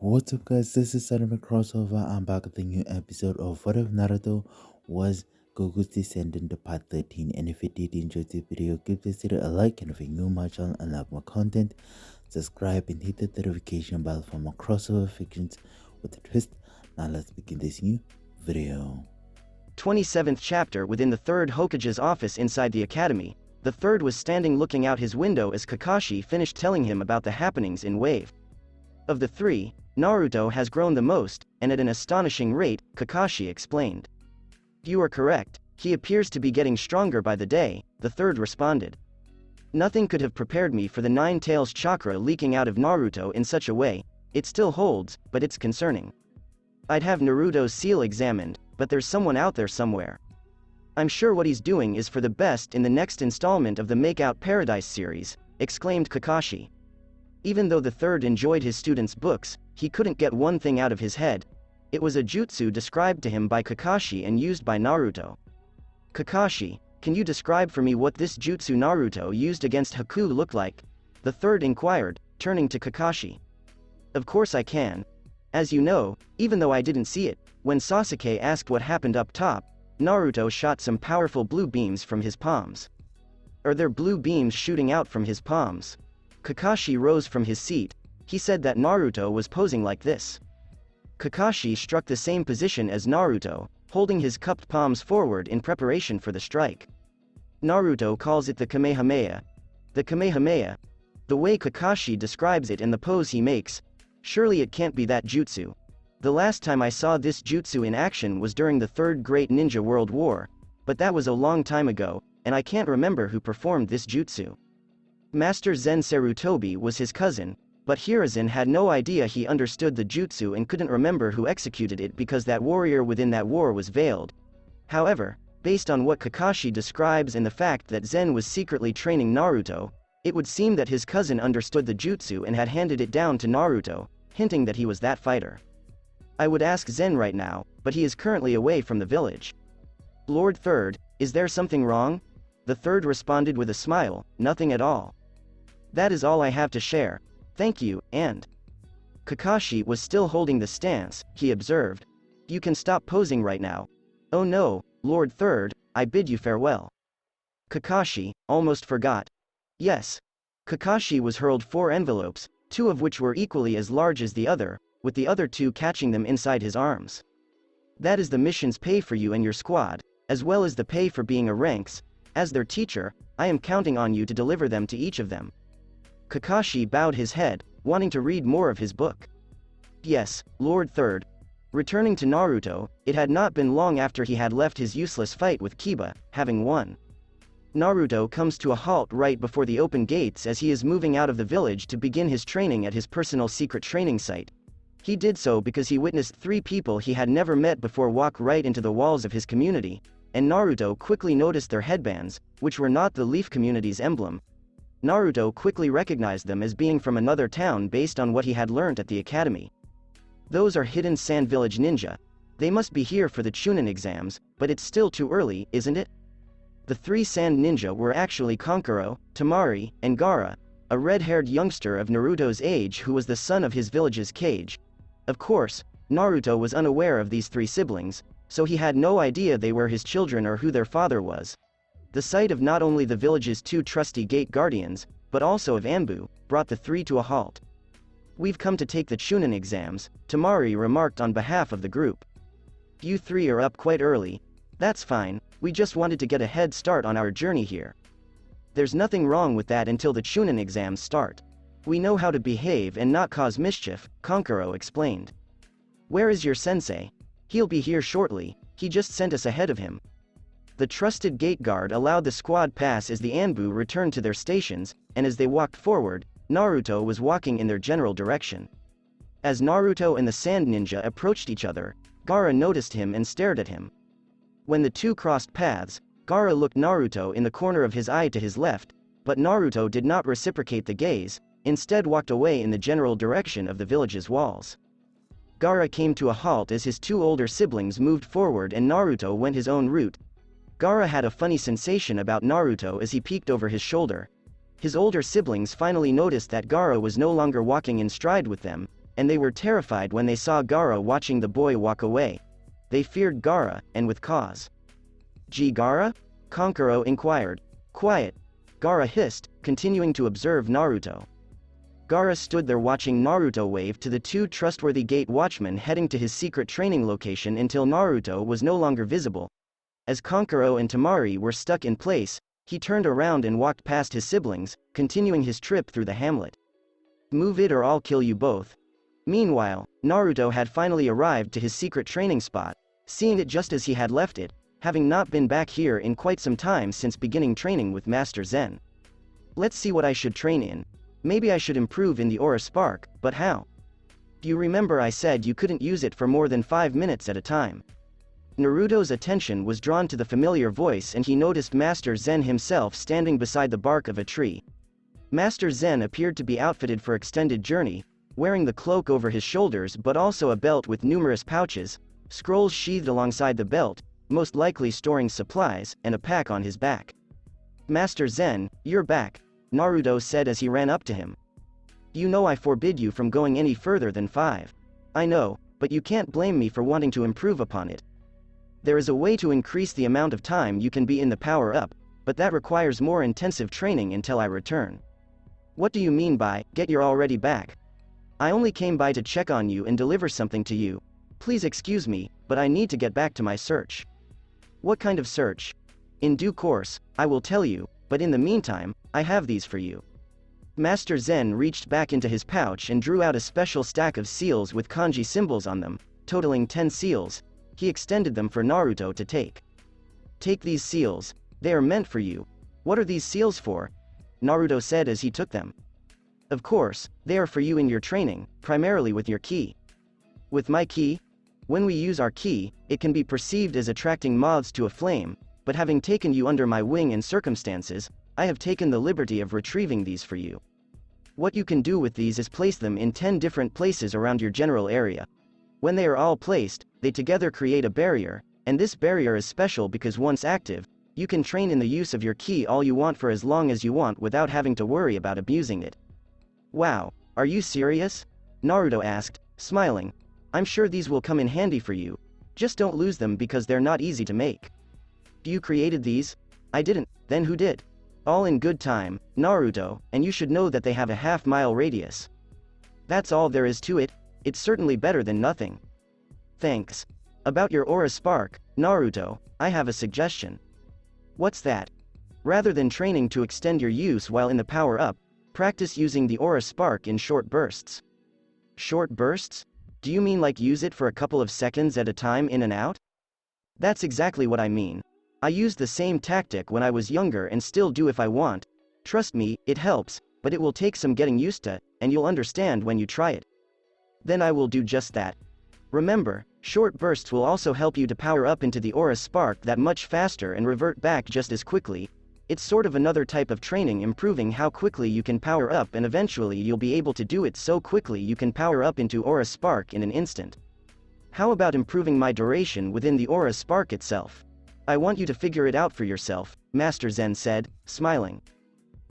What's up, guys? This is Anime Crossover. I'm back with a new episode of What If Naruto Was Goku's Descendant Part 13. And if you did enjoy the video, give this video a like, and if you're new to my channel and like my content, subscribe and hit the notification bell for more crossover fictions with a twist. Now let's begin this new video. 27th chapter. Within the Third Hokage's office inside the academy, the Third was standing looking out his window as Kakashi finished telling him about the happenings in Wave. Of the three, Naruto has grown the most, and at an astonishing rate, Kakashi explained. You are correct, he appears to be getting stronger by the day, the Third responded. Nothing could have prepared me for the Nine Tails chakra leaking out of Naruto in such a way. It still holds, but it's concerning. I'd have Naruto's seal examined, but there's someone out there somewhere. I'm sure what he's doing is for the best in the next installment of the Make-Out Paradise series, exclaimed Kakashi. Even though the Third enjoyed his students' books, he couldn't get one thing out of his head. It was a jutsu described to him by Kakashi and used by Naruto. Kakashi, can you describe for me what this jutsu Naruto used against Haku looked like? The Third inquired, turning to Kakashi. Of course I can. As you know, even though I didn't see it, when Sasuke asked what happened up top, Naruto shot some powerful blue beams from his palms. Are there blue beams shooting out from his palms? Kakashi rose from his seat. He said that Naruto was posing like this. Kakashi struck the same position as Naruto, holding his cupped palms forward in preparation for the strike. Naruto calls it the Kamehameha. The Kamehameha. The way Kakashi describes it and the pose he makes, surely it can't be that jutsu. The last time I saw this jutsu in action was during the Third Great Ninja World War, but that was a long time ago, and I can't remember who performed this jutsu. Master Zen Sarutobi was his cousin, but Hiruzen had no idea he understood the jutsu and couldn't remember who executed it because that warrior within that war was veiled. However, based on what Kakashi describes and the fact that Zen was secretly training Naruto, it would seem that his cousin understood the jutsu and had handed it down to Naruto, hinting that he was that fighter. I would ask Zen right now, but he is currently away from the village. Lord Third, is there something wrong? The Third responded with a smile, nothing at all. That is all I have to share. Thank you, and... Kakashi was still holding the stance, he observed. You can stop posing right now. Oh no, Lord Third, I bid you farewell. Kakashi almost forgot. Yes. Kakashi was hurled 4 envelopes, 2 of which were equally as large as the other, with the other 2 catching them inside his arms. That is the mission's pay for you and your squad, as well as the pay for being a ranks. As their teacher, I am counting on you to deliver them to each of them. Kakashi bowed his head, wanting to read more of his book. Yes, Lord Third. Returning to Naruto, it had not been long after he had left his useless fight with Kiba, having won. Naruto comes to a halt right before the open gates as he is moving out of the village to begin his training at his personal secret training site. He did so because he witnessed 3 people he had never met before walk right into the walls of his community, and Naruto quickly noticed their headbands, which were not the Leaf community's emblem. Naruto quickly recognized them as being from another town based on what he had learnt at the academy. Those are hidden Sand Village ninja. They must be here for the Chunin exams, but it's still too early, isn't it? The 3 sand ninja were actually Kankuro, Temari, and Gaara, a red-haired youngster of Naruto's age who was the son of his village's Kage. Of course, Naruto was unaware of these 3 siblings, so he had no idea they were his children or who their father was. The sight of not only the village's 2 trusty gate guardians, but also of Anbu, brought the 3 to a halt. We've come to take the Chunin exams, Temari remarked on behalf of the group. You 3 are up quite early. That's fine, we just wanted to get a head start on our journey here. There's nothing wrong with that until the Chunin exams start. We know how to behave and not cause mischief, Kankuro explained. Where is your sensei? He'll be here shortly, he just sent us ahead of him. The trusted gate guard allowed the squad pass as the Anbu returned to their stations, and as they walked forward, Naruto was walking in their general direction. As Naruto and the sand ninja approached each other, Gaara noticed him and stared at him. When the 2 crossed paths, Gaara looked Naruto in the corner of his eye to his left, but Naruto did not reciprocate the gaze, instead walked away in the general direction of the village's walls. Gaara came to a halt as his 2 older siblings moved forward and Naruto went his own route. Gaara had a funny sensation about Naruto as he peeked over his shoulder. His older siblings finally noticed that Gaara was no longer walking in stride with them, and they were terrified when they saw Gaara watching the boy walk away. They feared Gaara, and with cause. "Gee, Gaara?" Kankuro inquired. "Quiet," Gaara hissed, continuing to observe Naruto. Gaara stood there watching Naruto wave to the two trustworthy gate watchmen heading to his secret training location until Naruto was no longer visible. As Kankuro and Temari were stuck in place, he turned around and walked past his siblings, continuing his trip through the hamlet. "Move it or I'll kill you both." Meanwhile, Naruto had finally arrived to his secret training spot, seeing it just as he had left it, having not been back here in quite some time since beginning training with Master Zen. "Let's see what I should train in. Maybe I should improve in the Aura Spark, but how? Do you remember I said you couldn't use it for more than 5 minutes at a time?" Naruto's attention was drawn to the familiar voice and he noticed Master Zen himself standing beside the bark of a tree. Master Zen appeared to be outfitted for extended journey, wearing the cloak over his shoulders but also a belt with numerous pouches, scrolls sheathed alongside the belt, most likely storing supplies, and a pack on his back. "Master Zen, you're back," Naruto said as he ran up to him. "You know I forbid you from going any further than 5. I know, but you can't blame me for wanting to improve upon it. There is a way to increase the amount of time you can be in the power-up, but that requires more intensive training until I return." "What do you mean by, get you're already back? I only came by to check on you and deliver something to you. Please excuse me, but I need to get back to my search." "What kind of search?" "In due course, I will tell you, but in the meantime, I have these for you." Master Zen reached back into his pouch and drew out a special stack of seals with kanji symbols on them, totaling 10 seals. He extended them for Naruto to take. "Take these seals, they are meant for you." "What are these seals for?" Naruto said as he took them. "Of course, they are for you in your training, primarily with your ki." "With my ki?" "When we use our ki, it can be perceived as attracting moths to a flame, but having taken you under my wing and circumstances, I have taken the liberty of retrieving these for you. What you can do with these is place them in 10 different places around your general area. When they are all placed, they together create a barrier, and this barrier is special because once active, you can train in the use of your ki all you want for as long as you want without having to worry about abusing it." "Wow, are you serious?" Naruto asked, smiling. "I'm sure these will come in handy for you. Just don't lose them because they're not easy to make." "You created these?" "I didn't, then who did?" "All in good time, Naruto, and you should know that they have a half-mile radius. That's all there is to it. It's certainly better than nothing." "Thanks. About your Aura Spark, Naruto, I have a suggestion." "What's that?" "Rather than training to extend your use while in the power-up, practice using the Aura Spark in short bursts." "Short bursts? Do you mean like use it for a couple of seconds at a time in and out?" "That's exactly what I mean. I used the same tactic when I was younger and still do if I want. Trust me, it helps, but it will take some getting used to, and you'll understand when you try it." "Then I will do just that. Remember, short bursts will also help you to power up into the Aura Spark that much faster and revert back just as quickly. It's sort of another type of training improving how quickly you can power up and eventually you'll be able to do it so quickly you can power up into Aura Spark in an instant. How about improving my duration within the Aura Spark itself? I want you to figure it out for yourself," Master Zen said, smiling.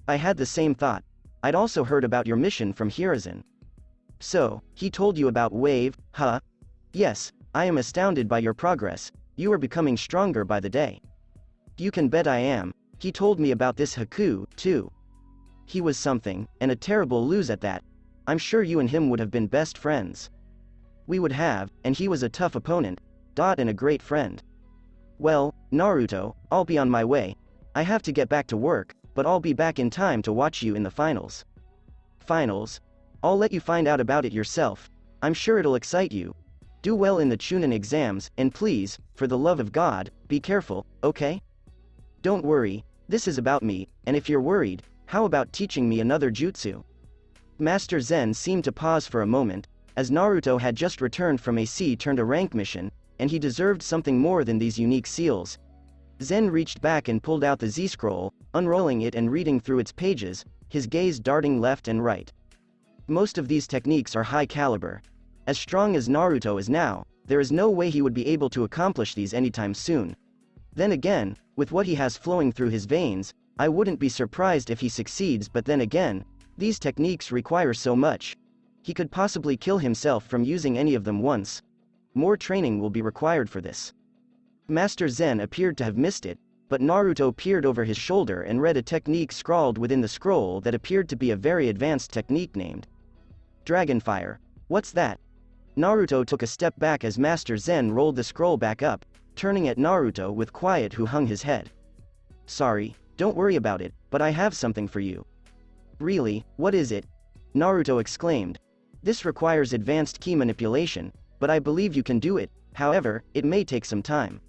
"I had the same thought. I'd also heard about your mission from Hiruzen." "So, he told you about Wave, huh?" "Yes, I am astounded by your progress. You are becoming stronger by the day." "You can bet I am. He told me about this Haku, too. He was something, and a terrible lose at that. I'm sure you and him would have been best friends." "We would have, and he was a tough opponent, and a great friend." "Well, Naruto, I'll be on my way. I have to get back to work, but I'll be back in time to watch you in the finals." "Finals? I'll let you find out about it yourself. I'm sure it'll excite you. Do well in the Chunin exams, and please, for the love of God, be careful, okay? Don't worry, this is about me, and if you're worried, how about teaching me another jutsu?" Master Zen seemed to pause for a moment, as Naruto had just returned from a C-turned a rank mission, and he deserved something more than these unique seals. Zen reached back and pulled out the Z-scroll, unrolling it and reading through its pages, his gaze darting left and right. Most of these techniques are high caliber. As strong as Naruto is now, there is no way he would be able to accomplish these anytime soon. Then again, with what he has flowing through his veins, I wouldn't be surprised if he succeeds, but then again, these techniques require so much. He could possibly kill himself from using any of them once. More training will be required for this. Master Zen appeared to have missed it, but Naruto peered over his shoulder and read a technique scrawled within the scroll that appeared to be a very advanced technique named Dragonfire. What's that? Naruto took a step back as Master Zen rolled the scroll back up, turning at Naruto with quiet who hung his head. Sorry, don't worry about it, but I have something for you. Really, what is it? Naruto exclaimed. This requires advanced ki manipulation, but I believe you can do it, however, it may take some time.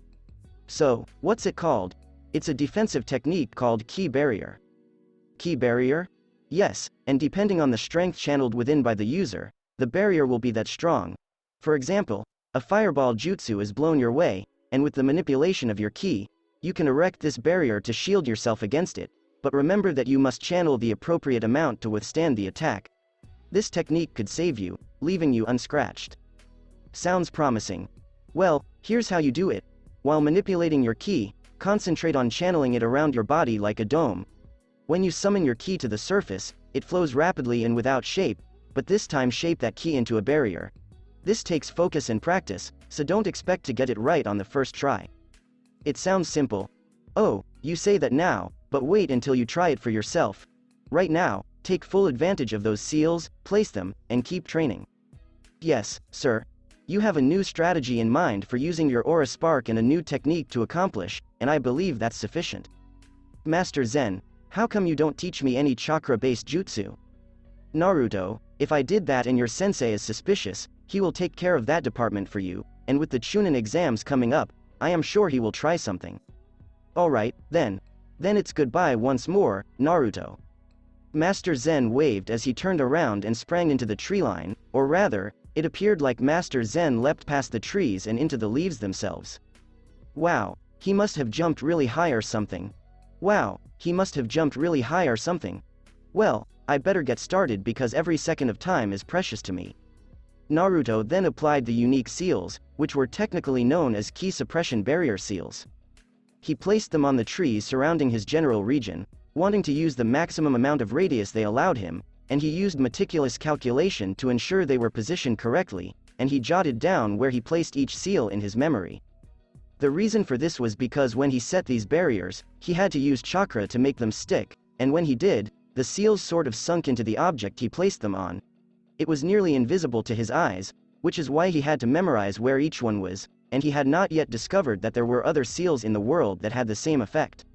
So, what's it called? It's a defensive technique called ki barrier. Ki barrier? Yes, and depending on the strength channeled within by the user, the barrier will be that strong. For example, a fireball jutsu is blown your way, and with the manipulation of your ki, you can erect this barrier to shield yourself against it, but remember that you must channel the appropriate amount to withstand the attack. This technique could save you, leaving you unscratched. Sounds promising. Well, here's how you do it. While manipulating your ki, concentrate on channeling it around your body like a dome. When you summon your ki to the surface, it flows rapidly and without shape, but this time shape that ki into a barrier. This takes focus and practice, so don't expect to get it right on the first try. It sounds simple. Oh, you say that now, but wait until you try it for yourself. Right now, take full advantage of those seals, place them, and keep training. Yes, sir. You have a new strategy in mind for using your aura spark and a new technique to accomplish, and I believe that's sufficient. Master Zen, how come you don't teach me any chakra-based jutsu? Naruto, if I did that and your sensei is suspicious, he will take care of that department for you, and with the Chunin exams coming up, I am sure he will try something. Alright, then. Then it's goodbye once more, Naruto. Master Zen waved as he turned around and sprang into the tree line, or rather, it appeared like Master Zen leapt past the trees and into the leaves themselves. Wow, he must have jumped really high or something. Wow, he must have jumped really high or something. Well, I better get started because every second of time is precious to me. Naruto then applied the unique seals, which were technically known as ki suppression barrier seals. He placed them on the trees surrounding his general region, wanting to use the maximum amount of radius they allowed him, and he used meticulous calculation to ensure they were positioned correctly, and he jotted down where he placed each seal in his memory. The reason for this was because when he set these barriers, he had to use chakra to make them stick, and when he did, the seals sort of sunk into the object he placed them on. It was nearly invisible to his eyes, which is why he had to memorize where each one was, and he had not yet discovered that there were other seals in the world that had the same effect.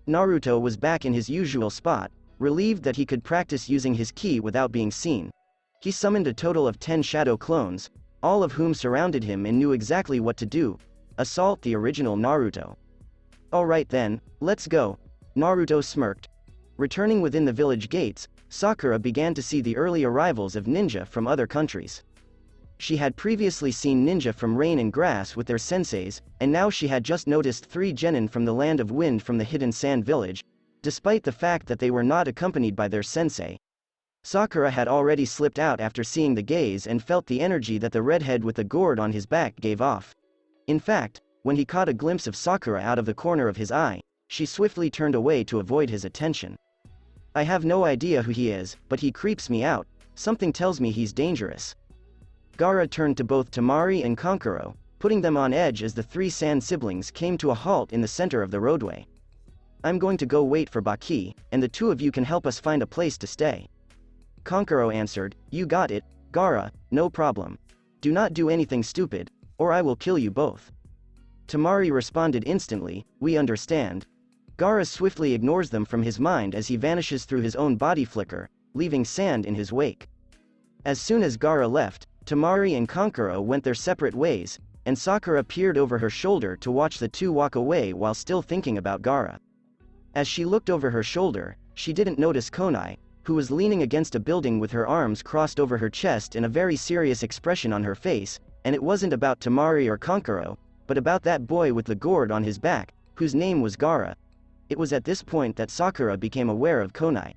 Naruto was back in his usual spot, relieved that he could practice using his ki without being seen. He summoned a total of 10 shadow clones, all of whom surrounded him and knew exactly what to do. Assault the original Naruto. Alright then, let's go. Naruto smirked. Returning within the village gates, Sakura began to see the early arrivals of ninja from other countries. She had previously seen ninja from Rain and Grass with their senseis, and now she had just noticed 3 genin from the Land of Wind from the Hidden Sand Village, despite the fact that they were not accompanied by their sensei. Sakura had already slipped out after seeing the gaze and felt the energy that the redhead with the gourd on his back gave off. In fact, when he caught a glimpse of Sakura out of the corner of his eye, she swiftly turned away to avoid his attention. I have no idea who he is, but he creeps me out. Something tells me he's dangerous. Gaara turned to both Temari and Kankuro, putting them on edge as the 3 Sand siblings came to a halt in the center of the roadway. I'm going to go wait for Baki, and the 2 of you can help us find a place to stay. Kankuro answered, You got it, Gaara, no problem. Do not do anything stupid, or I will kill you both. Temari responded instantly, We understand. Gaara swiftly ignores them from his mind as he vanishes through his own body flicker, leaving sand in his wake. As soon as Gaara left, Temari and Kankuro went their separate ways, and Sakura peered over her shoulder to watch the 2 walk away while still thinking about Gaara. As she looked over her shoulder, she didn't notice Konai, who was leaning against a building with her arms crossed over her chest and a very serious expression on her face, and it wasn't about Temari or Kankuro, but about that boy with the gourd on his back, whose name was Gaara. It was at this point that Sakura became aware of Konai.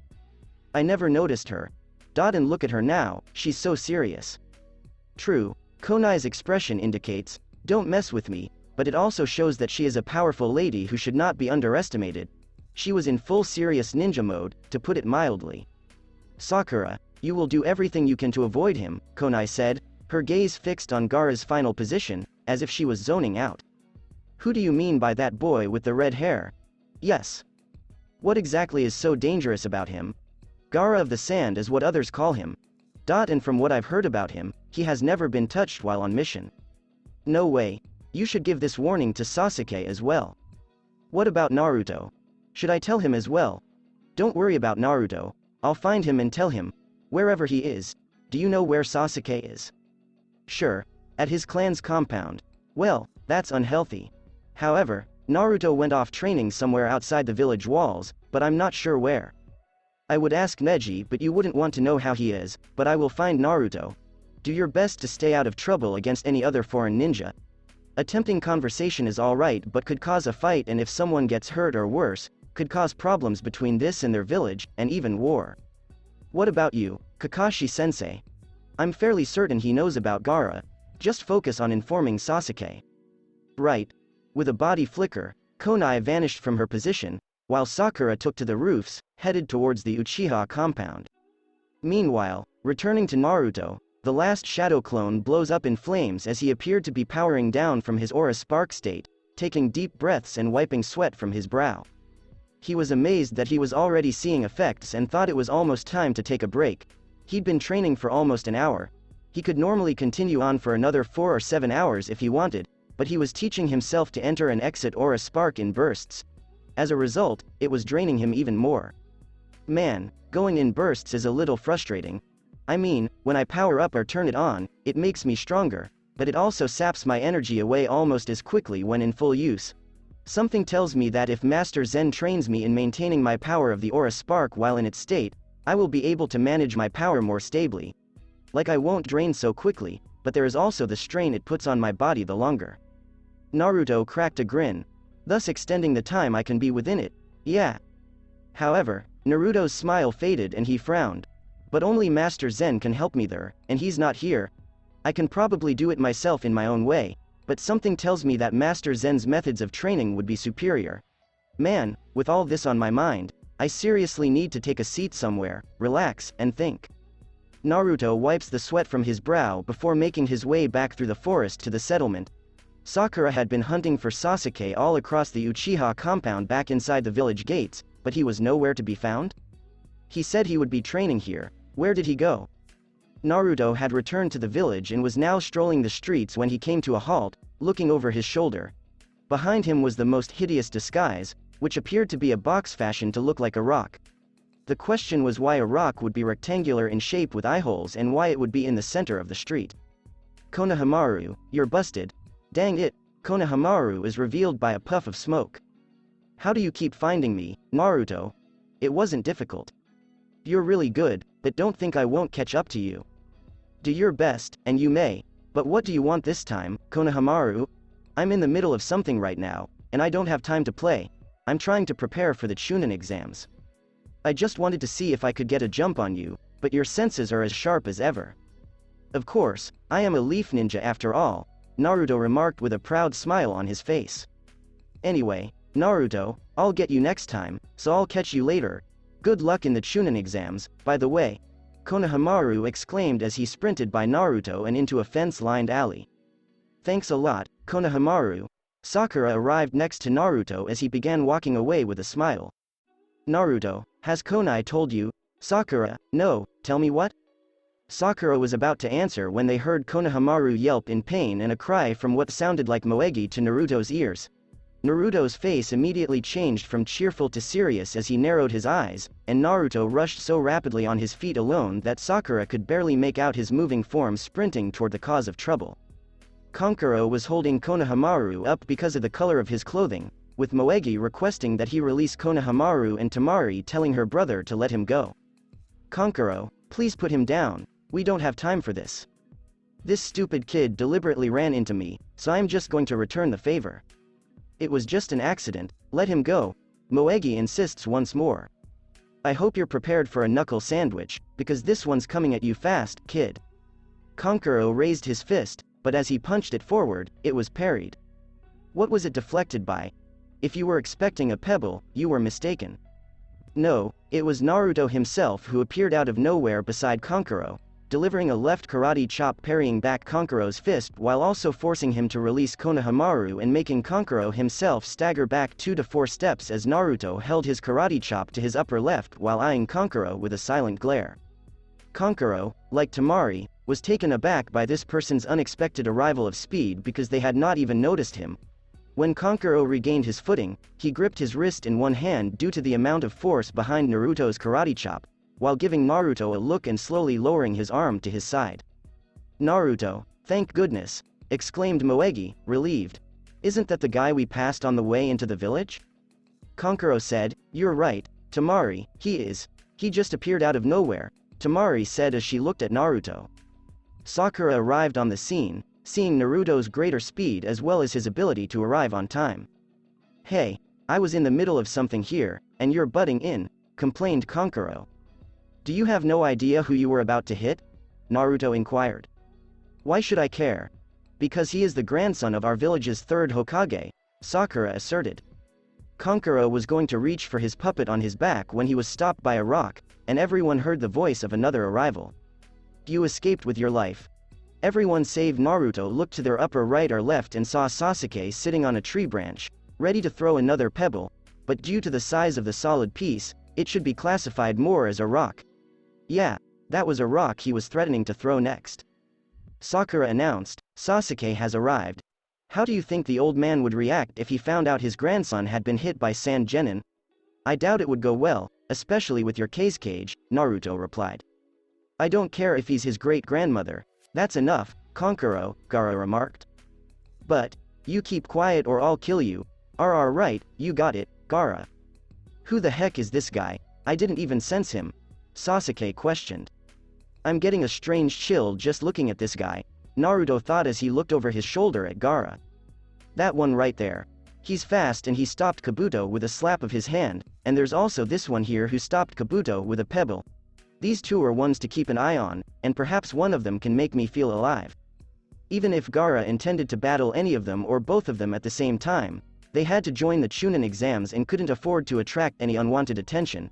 I never noticed her. And look at her now, she's so serious. True, Konai's expression indicates, don't mess with me, but it also shows that she is a powerful lady who should not be underestimated. She was in full serious ninja mode, to put it mildly. Sakura, You will do everything you can to avoid him, Konai said, her gaze fixed on Gaara's final position, as if she was zoning out. Who do you mean by that boy with the red hair? Yes. What exactly is so dangerous about him? Gaara of the Sand is what others call him. And from what I've heard about him, he has never been touched while on mission. No way. You should give this warning to Sasuke as well. What about Naruto? Should I tell him as well? Don't worry about Naruto, I'll find him and tell him. Wherever he is. Do you know where Sasuke is? Sure. At his clan's compound. Well, that's unhealthy. However, Naruto went off training somewhere outside the village walls, but I'm not sure where. I would ask Neji, but you wouldn't want to know how he is, but I will find Naruto. Do your best to stay out of trouble against any other foreign ninja. Attempting conversation is alright but could cause a fight, and if someone gets hurt or worse, could cause problems between this and their village, and even war. What about you, Kakashi-sensei? I'm fairly certain he knows about Gaara. Just focus on informing Sasuke. Right. With a body flicker, Konai vanished from her position, while Sakura took to the roofs, headed towards the Uchiha compound. Meanwhile, returning to Naruto, the last shadow clone blows up in flames as he appeared to be powering down from his aura spark state, taking deep breaths and wiping sweat from his brow. He was amazed that he was already seeing effects and thought it was almost time to take a break. He'd been training for almost an hour. He could normally continue on for another 4 or 7 hours if he wanted, but he was teaching himself to enter and exit aura spark in bursts. As a result, it was draining him even more. Man, going in bursts is a little frustrating. I mean, when I power up or turn it on, it makes me stronger, but it also saps my energy away almost as quickly when in full use. Something tells me that if Master Zen trains me in maintaining my power of the aura spark while in its state, I will be able to manage my power more stably. Like I won't drain so quickly, but there is also the strain it puts on my body the longer. Naruto cracked a grin, thus extending the time I can be within it. Yeah. However, Naruto's smile faded and he frowned. But only Master Zen can help me there, and he's not here. I can probably do it myself in my own way, but something tells me that Master Zen's methods of training would be superior. Man, with all this on my mind, I seriously need to take a seat somewhere, relax, and think. Naruto wipes the sweat from his brow before making his way back through the forest to the settlement. Sakura had been hunting for Sasuke all across the Uchiha compound back inside the village gates, but he was nowhere to be found? He said he would be training here. Where did he go? Naruto had returned to the village and was now strolling the streets when he came to a halt, looking over his shoulder. Behind him was the most hideous disguise, which appeared to be a box fashioned to look like a rock. The question was why a rock would be rectangular in shape with eyeholes and why it would be in the center of the street. Konohamaru, you're busted. Dang it, Konohamaru is revealed by a puff of smoke. How do you keep finding me, Naruto? It wasn't difficult. You're really good, but don't think I won't catch up to you. Do your best, and you may, but what do you want this time, Konohamaru? I'm in the middle of something right now, and I don't have time to play. I'm trying to prepare for the Chunin exams. I just wanted to see if I could get a jump on you, but your senses are as sharp as ever. Of course, I am a leaf ninja after all, Naruto remarked with a proud smile on his face. Anyway, Naruto, I'll get you next time, so I'll catch you later. Good luck in the Chunin exams, by the way, Konohamaru exclaimed as he sprinted by Naruto and into a fence-lined alley. Thanks a lot, Konohamaru. Sakura arrived next to Naruto as he began walking away with a smile. Naruto, has Konai told you? Sakura, no, tell me what? Sakura was about to answer when they heard Konohamaru yelp in pain and a cry from what sounded like Moegi to Naruto's ears. Naruto's face immediately changed from cheerful to serious as he narrowed his eyes, and Naruto rushed so rapidly on his feet alone that Sakura could barely make out his moving form sprinting toward the cause of trouble. Kankuro was holding Konohamaru up because of the color of his clothing, with Moegi requesting that he release Konohamaru and Temari telling her brother to let him go. Kankuro, please put him down, we don't have time for this. This stupid kid deliberately ran into me, so I'm just going to return the favor. It was just an accident, let him go, Moegi insists once more. I hope you're prepared for a knuckle sandwich, because this one's coming at you fast, kid. Kankuro raised his fist, but as he punched it forward, it was parried. What was it deflected by? If you were expecting a pebble, you were mistaken. No, it was Naruto himself who appeared out of nowhere beside Kankuro, delivering a left karate chop parrying back Kankuro's fist while also forcing him to release Konohamaru and making Kankuro himself stagger back 2 to 4 steps as Naruto held his karate chop to his upper left while eyeing Kankuro with a silent glare. Kankuro, like Temari, was taken aback by this person's unexpected arrival of speed because they had not even noticed him. When Kankuro regained his footing, he gripped his wrist in one hand due to the amount of force behind Naruto's karate chop, while giving Naruto a look and slowly lowering his arm to his side. "Naruto, thank goodness," exclaimed Moegi, relieved. "Isn't that the guy we passed on the way into the village?" Kankuro said, "You're right, Temari, he is. He just appeared out of nowhere," Temari said as she looked at Naruto. Sakura arrived on the scene, seeing Naruto's greater speed as well as his ability to arrive on time. "Hey, I was in the middle of something here, and you're butting in," complained Kankuro. "Do you have no idea who you were about to hit?" Naruto inquired. "Why should I care? Because he is the grandson of our village's third Hokage," Sakura asserted. Kankuro was going to reach for his puppet on his back when he was stopped by a rock, and everyone heard the voice of another arrival. "You escaped with your life." Everyone save Naruto looked to their upper right or left and saw Sasuke sitting on a tree branch, ready to throw another pebble, but due to the size of the solid piece, it should be classified more as a rock. Yeah, that was a rock he was threatening to throw next. Sakura announced, "Sasuke has arrived. How do you think the old man would react if he found out his grandson had been hit by Sand Genin?" "I doubt it would go well, especially with your cage," Naruto replied. "I don't care if he's his great-grandmother. That's enough," Gaara remarked. "But, you keep quiet or I'll kill you." Right, you got it, Gaara." "Who the heck is this guy? I didn't even sense him," Sasuke questioned. "I'm getting a strange chill just looking at this guy," Naruto thought as he looked over his shoulder at Gaara. "That one right there. He's fast and he stopped Kabuto with a slap of his hand, and there's also this one here who stopped Kabuto with a pebble. These two are ones to keep an eye on, and perhaps one of them can make me feel alive." Even if Gaara intended to battle any of them or both of them at the same time, they had to join the Chunin exams and couldn't afford to attract any unwanted attention.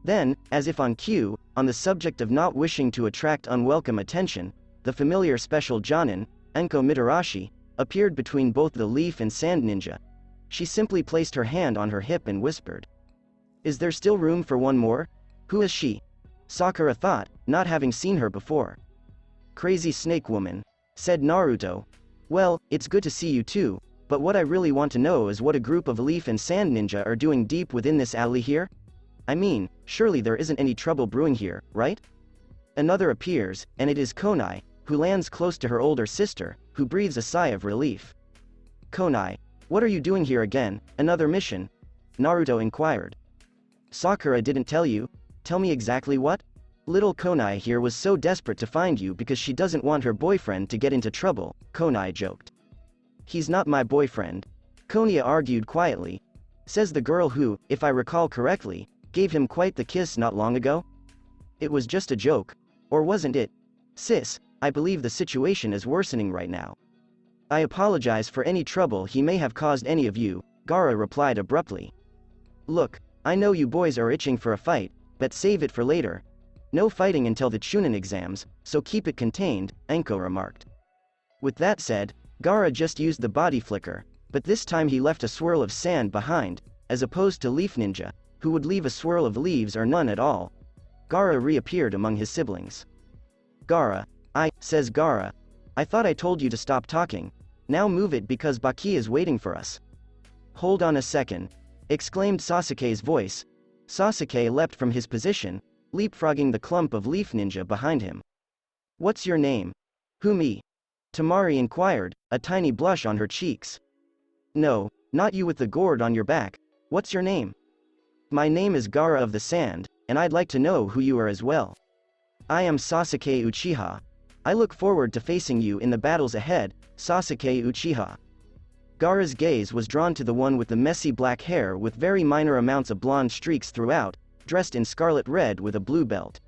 Then, as if on cue, on the subject of not wishing to attract unwelcome attention, the familiar special Jonin, Enko Mitarashi, appeared between both the Leaf and Sand Ninja. She simply placed her hand on her hip and whispered, "Is there still room for one more? Who is she?" Sakura thought, not having seen her before. "Crazy snake woman," said Naruto. "Well, it's good to see you too, but what I really want to know is what a group of Leaf and Sand Ninja are doing deep within this alley here? I mean, surely there isn't any trouble brewing here, right?" Another appears, and it is Konai, who lands close to her older sister, who breathes a sigh of relief. "Konai, what are you doing here again, another mission?" Naruto inquired. "Sakura didn't tell you? Tell me exactly what?" "Little Konai here was so desperate to find you because she doesn't want her boyfriend to get into trouble," Konai joked. "He's not my boyfriend," Konya argued quietly. "Says the girl who, if I recall correctly, gave him quite the kiss not long ago." "It was just a joke. Or wasn't it? Sis, I believe the situation is worsening right now. I apologize for any trouble he may have caused any of you," Gaara replied abruptly. "Look, I know you boys are itching for a fight, but save it for later. No fighting until the Chunin exams, so keep it contained," Enko remarked. With that said, Gaara just used the body flicker, but this time he left a swirl of sand behind, as opposed to Leaf Ninja, who would leave a swirl of leaves or none at all. Gaara reappeared among his siblings. "Gaara, says Gaara. "I thought I told you to stop talking. Now move it because Baki is waiting for us." "Hold on a second," exclaimed Sasuke's voice. Sasuke leapt from his position, leapfrogging the clump of Leaf Ninja behind him. "What's your name?" "Who, me?" Temari inquired, a tiny blush on her cheeks. "No, not you with the gourd on your back. What's your name?" "My name is Gaara of the Sand, and I'd like to know who you are as well." "I am Sasuke Uchiha. I look forward to facing you in the battles ahead, Sasuke Uchiha." Gaara's gaze was drawn to the one with the messy black hair with very minor amounts of blonde streaks throughout, dressed in scarlet red with a blue belt.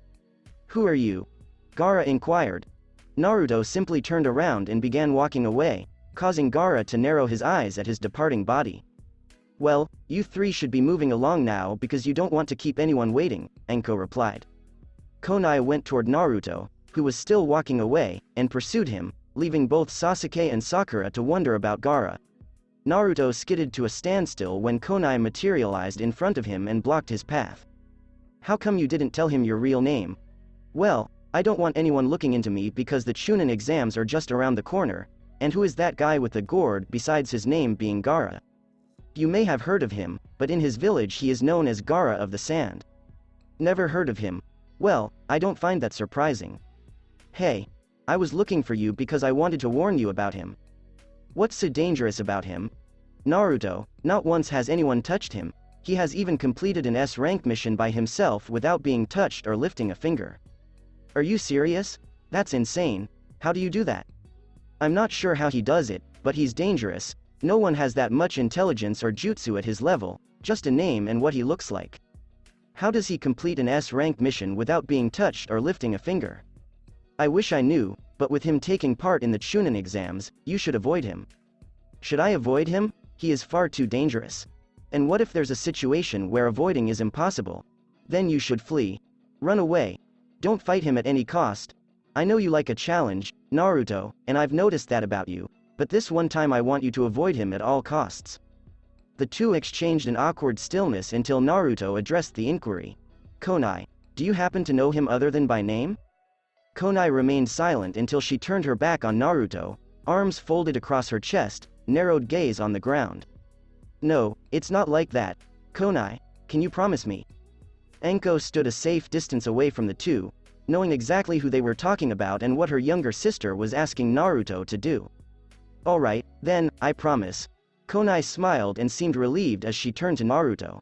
"Who are you?" Gaara inquired. Naruto simply turned around and began walking away, causing Gaara to narrow his eyes at his departing body. Well, you three should be moving along now because you don't want to keep anyone waiting, Enko replied. Konai went toward Naruto, who was still walking away, and pursued him, leaving both Sasuke and Sakura to wonder about Gaara. Naruto skidded to a standstill when Konai materialized in front of him and blocked his path. How come you didn't tell him your real name? Well, I don't want anyone looking into me because the Chunin exams are just around the corner, and who is that guy with the gourd besides his name being Gaara? You may have heard of him, but in his village he is known as Gaara of the Sand. Never heard of him. Well, I don't find that surprising. Hey, I was looking for you because I wanted to warn you about him. What's so dangerous about him? Naruto, not once has anyone touched him, he has even completed an S-rank mission by himself without being touched or lifting a finger. Are you serious? That's insane. How do you do that? I'm not sure how he does it, but he's dangerous. No one has that much intelligence or jutsu at his level, just a name and what he looks like. How does he complete an S-rank mission without being touched or lifting a finger? I wish I knew, but with him taking part in the Chunin exams, you should avoid him. Should I avoid him? He is far too dangerous. And what if there's a situation where avoiding is impossible? Then you should flee. Run away. Don't fight him at any cost. I know you like a challenge, Naruto, and I've noticed that about you, but this one time I want you to avoid him at all costs. The two exchanged an awkward stillness until Naruto addressed the inquiry. Konai, do you happen to know him other than by name? Konai remained silent until she turned her back on Naruto, arms folded across her chest, narrowed gaze on the ground. No, it's not like that. Konai, can you promise me? Enko stood a safe distance away from the two, knowing exactly who they were talking about and what her younger sister was asking Naruto to do. Alright, then, I promise. Konai smiled and seemed relieved as she turned to Naruto.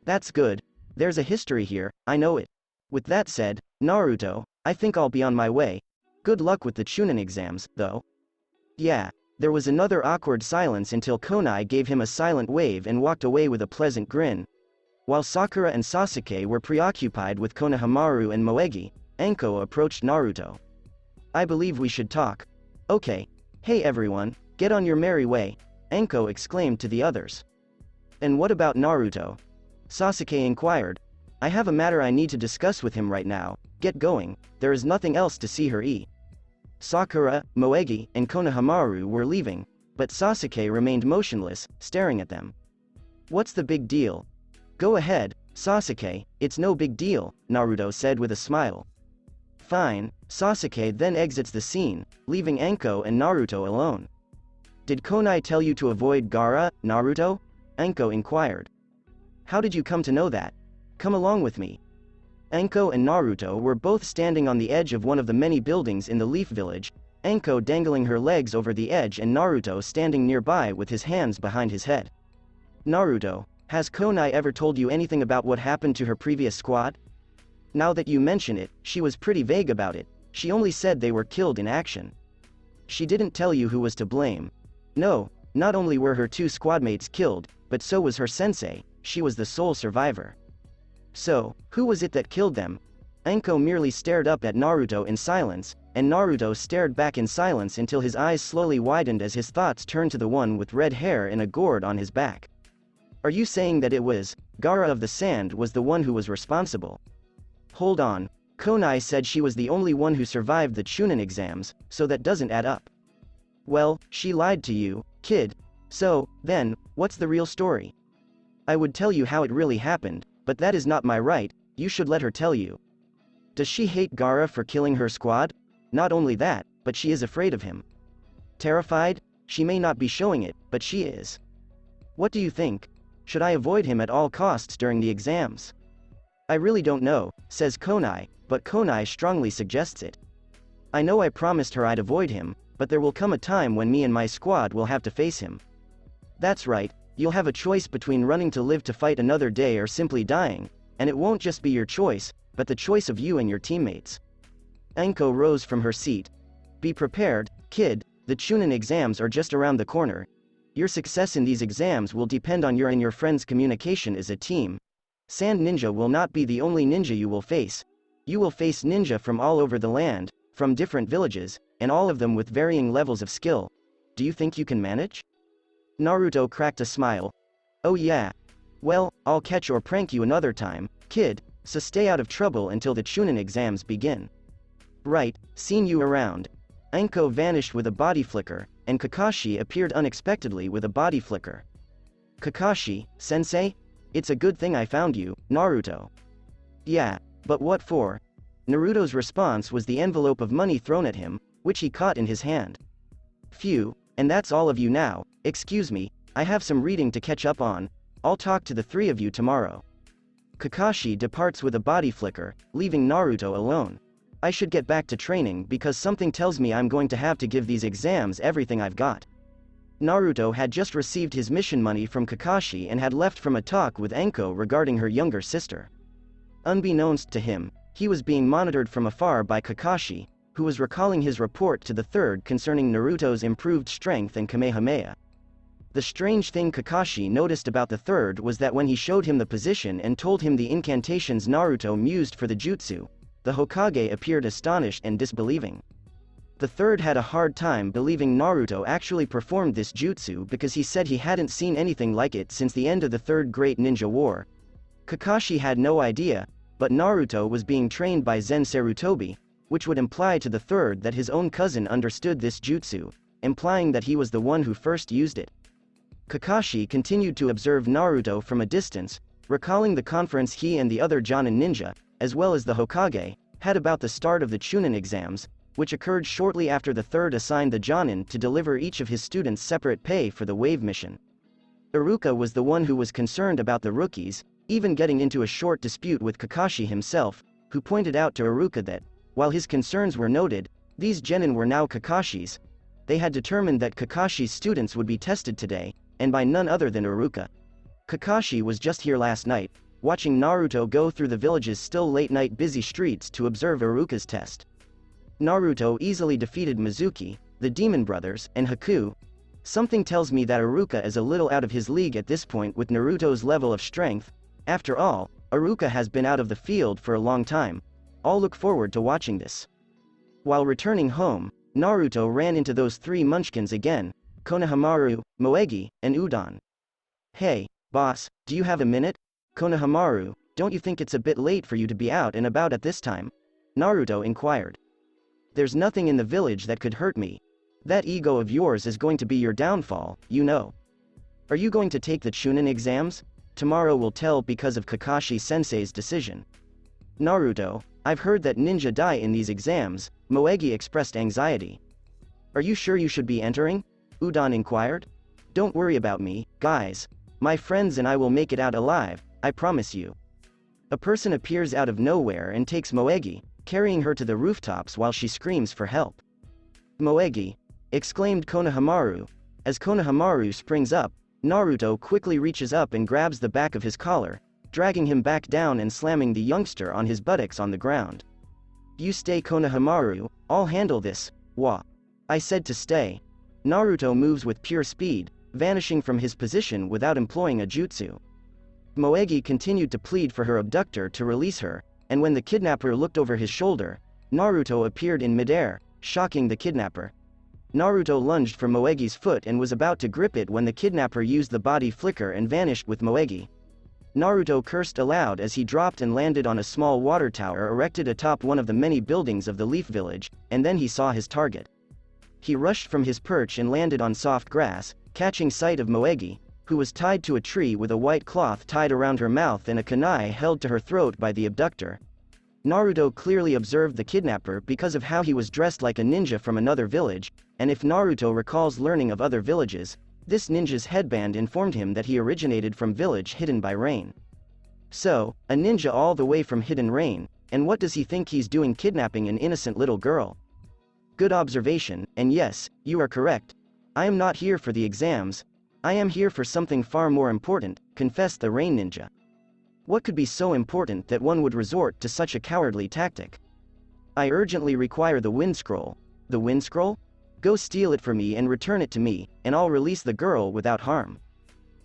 That's good. There's a history here, I know it. With that said, Naruto, I think I'll be on my way. Good luck with the Chunin exams, though. Yeah. There was another awkward silence until Konai gave him a silent wave and walked away with a pleasant grin. While Sakura and Sasuke were preoccupied with Konohamaru and Moegi, Enko approached Naruto. I believe we should talk. Okay. Hey everyone, get on your merry way, Enko exclaimed to the others. And what about Naruto? Sasuke inquired. I have a matter I need to discuss with him right now. Get going, there is nothing else to see her eat. Sakura, Moegi, and Konohamaru were leaving, but Sasuke remained motionless, staring at them. What's the big deal? Go ahead, Sasuke, it's no big deal, Naruto said with a smile. Fine, Sasuke then exits the scene, leaving Enko and Naruto alone. Did Konai tell you to avoid Gaara, Naruto? Enko inquired. How did you come to know that? Come along with me. Enko and Naruto were both standing on the edge of one of the many buildings in the Leaf Village, Enko dangling her legs over the edge and Naruto standing nearby with his hands behind his head. Naruto, has Konai ever told you anything about what happened to her previous squad? Now that you mention it, she was pretty vague about it, she only said they were killed in action. She didn't tell you who was to blame. No, not only were her two squadmates killed, but so was her sensei, she was the sole survivor. So, who was it that killed them? Enko merely stared up at Naruto in silence, and Naruto stared back in silence until his eyes slowly widened as his thoughts turned to the one with red hair and a gourd on his back. Are you saying that it was, Gaara of the Sand was the one who was responsible? Hold on, Konai said she was the only one who survived the Chunin exams, so that doesn't add up. Well, she lied to you, kid. So, then, what's the real story? I would tell you how it really happened, but that is not my right, you should let her tell you. Does she hate Gaara for killing her squad? Not only that, but she is afraid of him. Terrified? She may not be showing it, but she is. What do you think? Should I avoid him at all costs during the exams? I really don't know, says Konai, but Konai strongly suggests it. I know I promised her I'd avoid him, but there will come a time when me and my squad will have to face him. That's right, you'll have a choice between running to live to fight another day or simply dying, and it won't just be your choice, but the choice of you and your teammates. Enko rose from her seat. Be prepared, kid, the Chunin exams are just around the corner. Your success in these exams will depend on your and your friends' communication as a team. Sand Ninja will not be the only ninja you will face. You will face ninja from all over the land, from different villages, and all of them with varying levels of skill. Do you think you can manage? Naruto cracked a smile. Oh yeah. Well, I'll catch or prank you another time, kid, so stay out of trouble until the Chunin exams begin. Right, seen you around. Anko vanished with a body flicker, and Kakashi appeared unexpectedly with a body flicker. Kakashi, sensei? It's a good thing I found you, Naruto. Yeah, but what for? Naruto's response was the envelope of money thrown at him, which he caught in his hand. Phew, and that's all of you now. Excuse me, I have some reading to catch up on. I'll talk to the three of you tomorrow. Kakashi departs with a body flicker, leaving Naruto alone. I should get back to training because something tells me I'm going to have to give these exams everything I've got. Naruto had just received his mission money from Kakashi and had left from a talk with Anko regarding her younger sister. Unbeknownst to him, he was being monitored from afar by Kakashi, who was recalling his report to the Third concerning Naruto's improved strength and Kamehameha. The strange thing Kakashi noticed about the Third was that when he showed him the position and told him the incantations Naruto used for the jutsu, the Hokage appeared astonished and disbelieving. The Third had a hard time believing Naruto actually performed this jutsu because he said he hadn't seen anything like it since the end of the Third Great Ninja War. Kakashi had no idea, but Naruto was being trained by Zen Sarutobi, which would imply to the Third that his own cousin understood this jutsu, implying that he was the one who first used it. Kakashi continued to observe Naruto from a distance, recalling the conference he and the other Jonin ninja, as well as the Hokage, had about the start of the Chunin exams, which occurred shortly after the Third assigned the Jonin to deliver each of his students separate pay for the wave mission. Iruka was the one who was concerned about the rookies, even getting into a short dispute with Kakashi himself, who pointed out to Iruka that, while his concerns were noted, these genin were now Kakashi's. They had determined that Kakashi's students would be tested today, and by none other than Iruka. Kakashi was just here last night, watching Naruto go through the village's still late-night busy streets to observe Iruka's test. Naruto easily defeated Mizuki, the Demon Brothers, and Haku. Something tells me that Iruka is a little out of his league at this point with Naruto's level of strength. After all, Iruka has been out of the field for a long time. I'll look forward to watching this. While returning home, Naruto ran into those three munchkins again, Konohamaru, Moegi, and Udon. Hey, boss, do you have a minute? Konohamaru, don't you think it's a bit late for you to be out and about at this time? Naruto inquired. There's nothing in the village that could hurt me. That ego of yours is going to be your downfall, you know. Are you going to take the Chunin exams? Tomorrow will tell because of Kakashi-sensei's decision. Naruto, I've heard that ninja die in these exams. Moegi expressed anxiety. Are you sure you should be entering? Udon inquired. Don't worry about me, guys. My friends and I will make it out alive, I promise you. A person appears out of nowhere and takes Moegi, carrying her to the rooftops while she screams for help. Moegi! Exclaimed Konohamaru. As Konohamaru springs up, Naruto quickly reaches up and grabs the back of his collar, dragging him back down and slamming the youngster on his buttocks on the ground. You stay, Konohamaru, I'll handle this, wah. I said to stay. Naruto moves with pure speed, vanishing from his position without employing a jutsu. Moegi continued to plead for her abductor to release her, and when the kidnapper looked over his shoulder, Naruto appeared in midair, shocking the kidnapper. Naruto lunged for Moegi's foot and was about to grip it when the kidnapper used the body flicker and vanished with Moegi. Naruto cursed aloud as he dropped and landed on a small water tower erected atop one of the many buildings of the Leaf Village, and then he saw his target. He rushed from his perch and landed on soft grass, catching sight of Moegi, who was tied to a tree with a white cloth tied around her mouth and a kunai held to her throat by the abductor. Naruto clearly observed the kidnapper because of how he was dressed like a ninja from another village, and if Naruto recalls learning of other villages, this ninja's headband informed him that he originated from village Hidden by Rain. So, a ninja all the way from Hidden Rain, and what does he think he's doing kidnapping an innocent little girl? Good observation, and yes, you are correct. I am not here for the exams. I am here for something far more important, confessed the Rain Ninja. What could be so important that one would resort to such a cowardly tactic? I urgently require the Wind Scroll. The Wind Scroll? Go steal it for me and return it to me, and I'll release the girl without harm.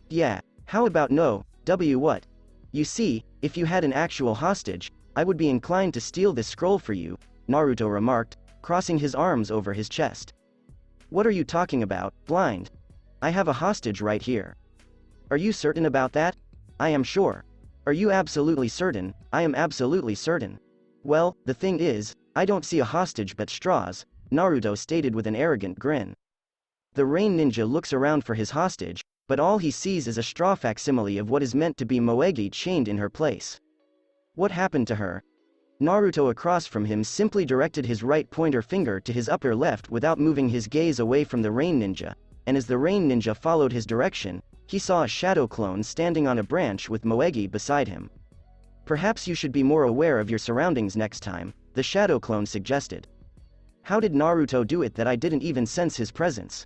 Yeah, how about no, what? You see, if you had an actual hostage, I would be inclined to steal this scroll for you, Naruto remarked, crossing his arms over his chest. What are you talking about, blind? I have a hostage right here. Are you certain about that? I am sure. Are you absolutely certain? I am absolutely certain. Well, the thing is, I don't see a hostage but straws, Naruto stated with an arrogant grin. The Rain Ninja looks around for his hostage, but all he sees is a straw facsimile of what is meant to be Moegi chained in her place. What happened to her? Naruto across from him simply directed his right pointer finger to his upper left without moving his gaze away from the Rain Ninja, and as the Rain Ninja followed his direction, he saw a shadow clone standing on a branch with Moegi beside him. Perhaps you should be more aware of your surroundings next time, the shadow clone suggested. How did Naruto do it that I didn't even sense his presence?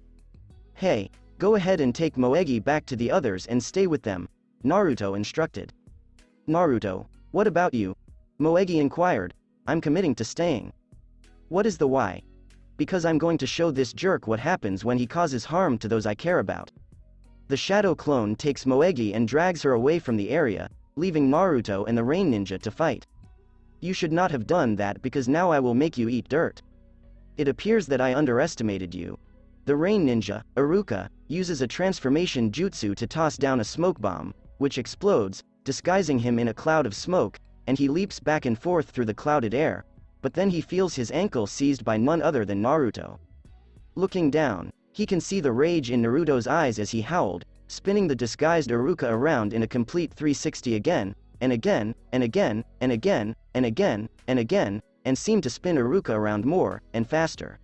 Hey, go ahead and take Moegi back to the others and stay with them, Naruto instructed. Naruto, what about you? Moegi inquired. I'm committing to staying. What is the why? Because I'm going to show this jerk what happens when he causes harm to those I care about. The shadow clone takes Moegi and drags her away from the area, leaving Naruto and the Rain Ninja to fight. You should not have done that because now I will make you eat dirt. It appears that I underestimated you. The Rain Ninja, Iruka, uses a transformation jutsu to toss down a smoke bomb, which explodes, disguising him in a cloud of smoke, and he leaps back and forth through the clouded air, but then he feels his ankle seized by none other than Naruto. Looking down, he can see the rage in Naruto's eyes as he howled, spinning the disguised Iruka around in a complete 360 again, and again, and again, and again, and again, and again, and seemed to spin Iruka around more, and faster.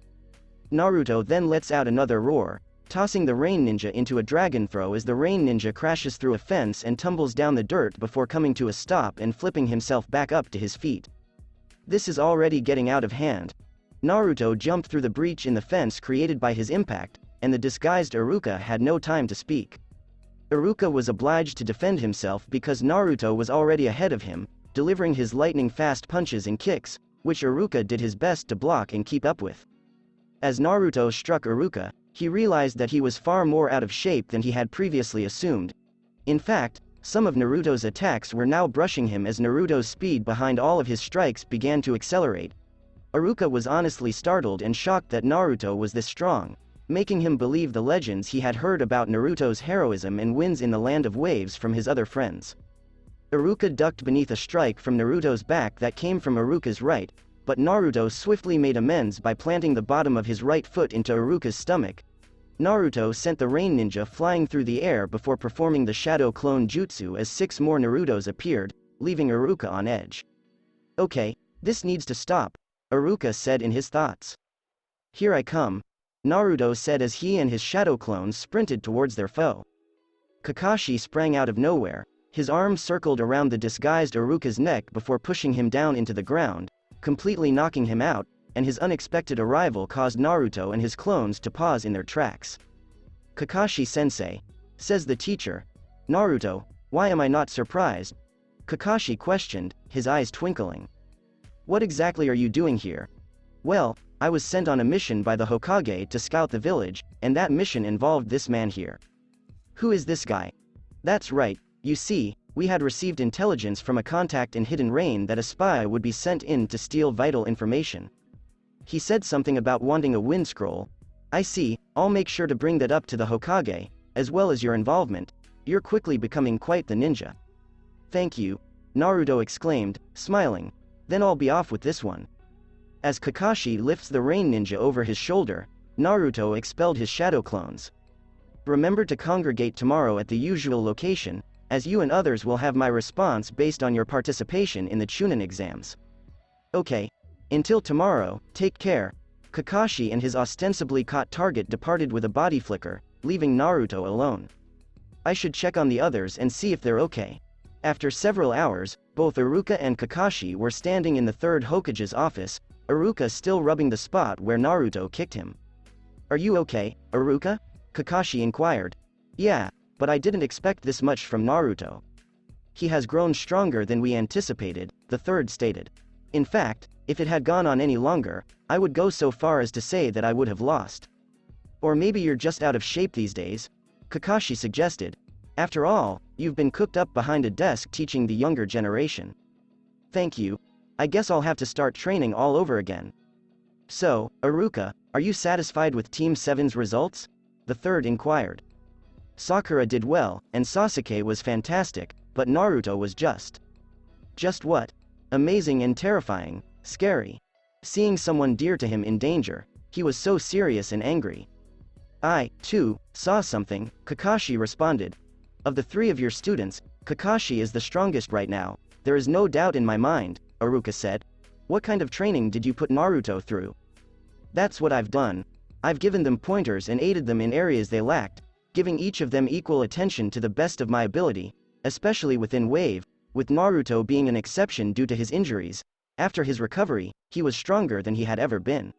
Naruto then lets out another roar, tossing the Rain Ninja into a dragon throw as the Rain Ninja crashes through a fence and tumbles down the dirt before coming to a stop and flipping himself back up to his feet. This is already getting out of hand. Naruto jumped through the breach in the fence created by his impact, and the disguised Iruka had no time to speak. Iruka was obliged to defend himself because Naruto was already ahead of him, delivering his lightning-fast punches and kicks, which Iruka did his best to block and keep up with. As Naruto struck Iruka, he realized that he was far more out of shape than he had previously assumed. In fact, some of Naruto's attacks were now brushing him as Naruto's speed behind all of his strikes began to accelerate. Iruka was honestly startled and shocked that Naruto was this strong, making him believe the legends he had heard about Naruto's heroism and wins in the Land of Waves from his other friends. Iruka ducked beneath a strike from Naruto's back that came from Iruka's right, but Naruto swiftly made amends by planting the bottom of his right foot into Iruka's stomach. Naruto sent the Rain Ninja flying through the air before performing the Shadow Clone Jutsu as 6 more Narutos appeared, leaving Iruka on edge. Okay, this needs to stop, Iruka said in his thoughts. Here I come, Naruto said as he and his shadow clones sprinted towards their foe. Kakashi sprang out of nowhere, his arm circled around the disguised Iruka's neck before pushing him down into the ground, completely knocking him out, and his unexpected arrival caused Naruto and his clones to pause in their tracks. Kakashi-sensei, says the teacher. Naruto, why am I not surprised? Kakashi questioned, his eyes twinkling. What exactly are you doing here? Well, I was sent on a mission by the Hokage to scout the village, and that mission involved this man here. Who is this guy? That's right, you see, we had received intelligence from a contact in Hidden Rain that a spy would be sent in to steal vital information. He said something about wanting a wind scroll. I see, I'll make sure to bring that up to the Hokage, as well as your involvement. You're quickly becoming quite the ninja. Thank you, Naruto exclaimed, smiling. Then I'll be off with this one. As Kakashi lifts the Rain Ninja over his shoulder, Naruto expelled his shadow clones. Remember to congregate tomorrow at the usual location, as you and others will have my response based on your participation in the Chunin exams. Okay. Until tomorrow, take care. Kakashi and his ostensibly caught target departed with a body flicker, leaving Naruto alone. I should check on the others and see if they're okay. After several hours, both Iruka and Kakashi were standing in the Third Hokage's office, Iruka still rubbing the spot where Naruto kicked him. Are you okay, Iruka? Kakashi inquired. Yeah, but I didn't expect this much from Naruto. He has grown stronger than we anticipated, the third stated. In fact, if it had gone on any longer, I would go so far as to say that I would have lost. Or maybe you're just out of shape these days, Kakashi suggested. After all, you've been cooped up behind a desk teaching the younger generation. Thank you. I guess I'll have to start training all over again. So, Iruka, are you satisfied with Team 7's results? The third inquired. Sakura did well, and Sasuke was fantastic, but Naruto was just what? Amazing and terrifying, scary. Seeing someone dear to him in danger, he was so serious and angry. I, too, saw something, Kakashi responded. Of the three of your students, Kakashi is the strongest right now, there is no doubt in my mind, Iruka said. What kind of training did you put Naruto through? That's what I've done. I've given them pointers and aided them in areas they lacked, giving each of them equal attention to the best of my ability, especially within Wave, with Naruto being an exception due to his injuries. After his recovery, he was stronger than he had ever been.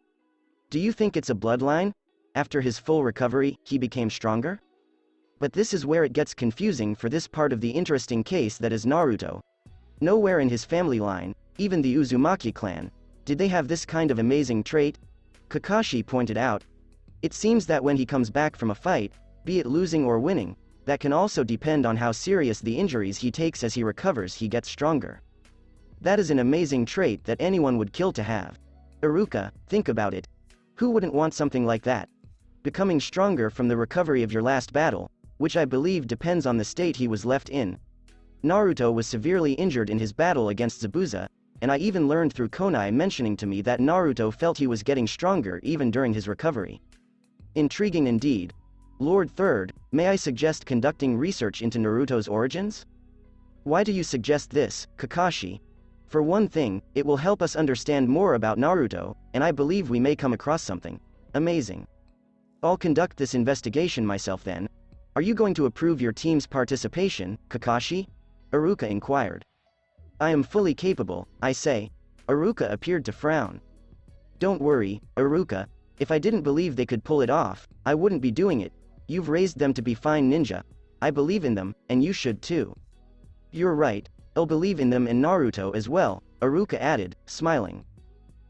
Do you think it's a bloodline? After his full recovery, he became stronger? But this is where it gets confusing for this part of the interesting case that is Naruto. Nowhere in his family line, even the Uzumaki clan, did they have this kind of amazing trait. Kakashi pointed out. It seems that when he comes back from a fight, be it losing or winning, that can also depend on how serious the injuries he takes. As he recovers, he gets stronger. That is an amazing trait that anyone would kill to have. Iruka, think about it. Who wouldn't want something like that? Becoming stronger from the recovery of your last battle, which I believe depends on the state he was left in. Naruto was severely injured in his battle against Zabuza, and I even learned through Konai mentioning to me that Naruto felt he was getting stronger even during his recovery. Intriguing indeed. Lord Third, may I suggest conducting research into Naruto's origins? Why do you suggest this, Kakashi? For one thing, it will help us understand more about Naruto, and I believe we may come across something amazing. I'll conduct this investigation myself then. Are you going to approve your team's participation, Kakashi? Iruka inquired. I am fully capable, I say. Iruka appeared to frown. Don't worry, Iruka. If I didn't believe they could pull it off, I wouldn't be doing it. You've raised them to be fine ninja. I believe in them, and you should too. You're right, I'll believe in them and Naruto as well, Iruka added, smiling.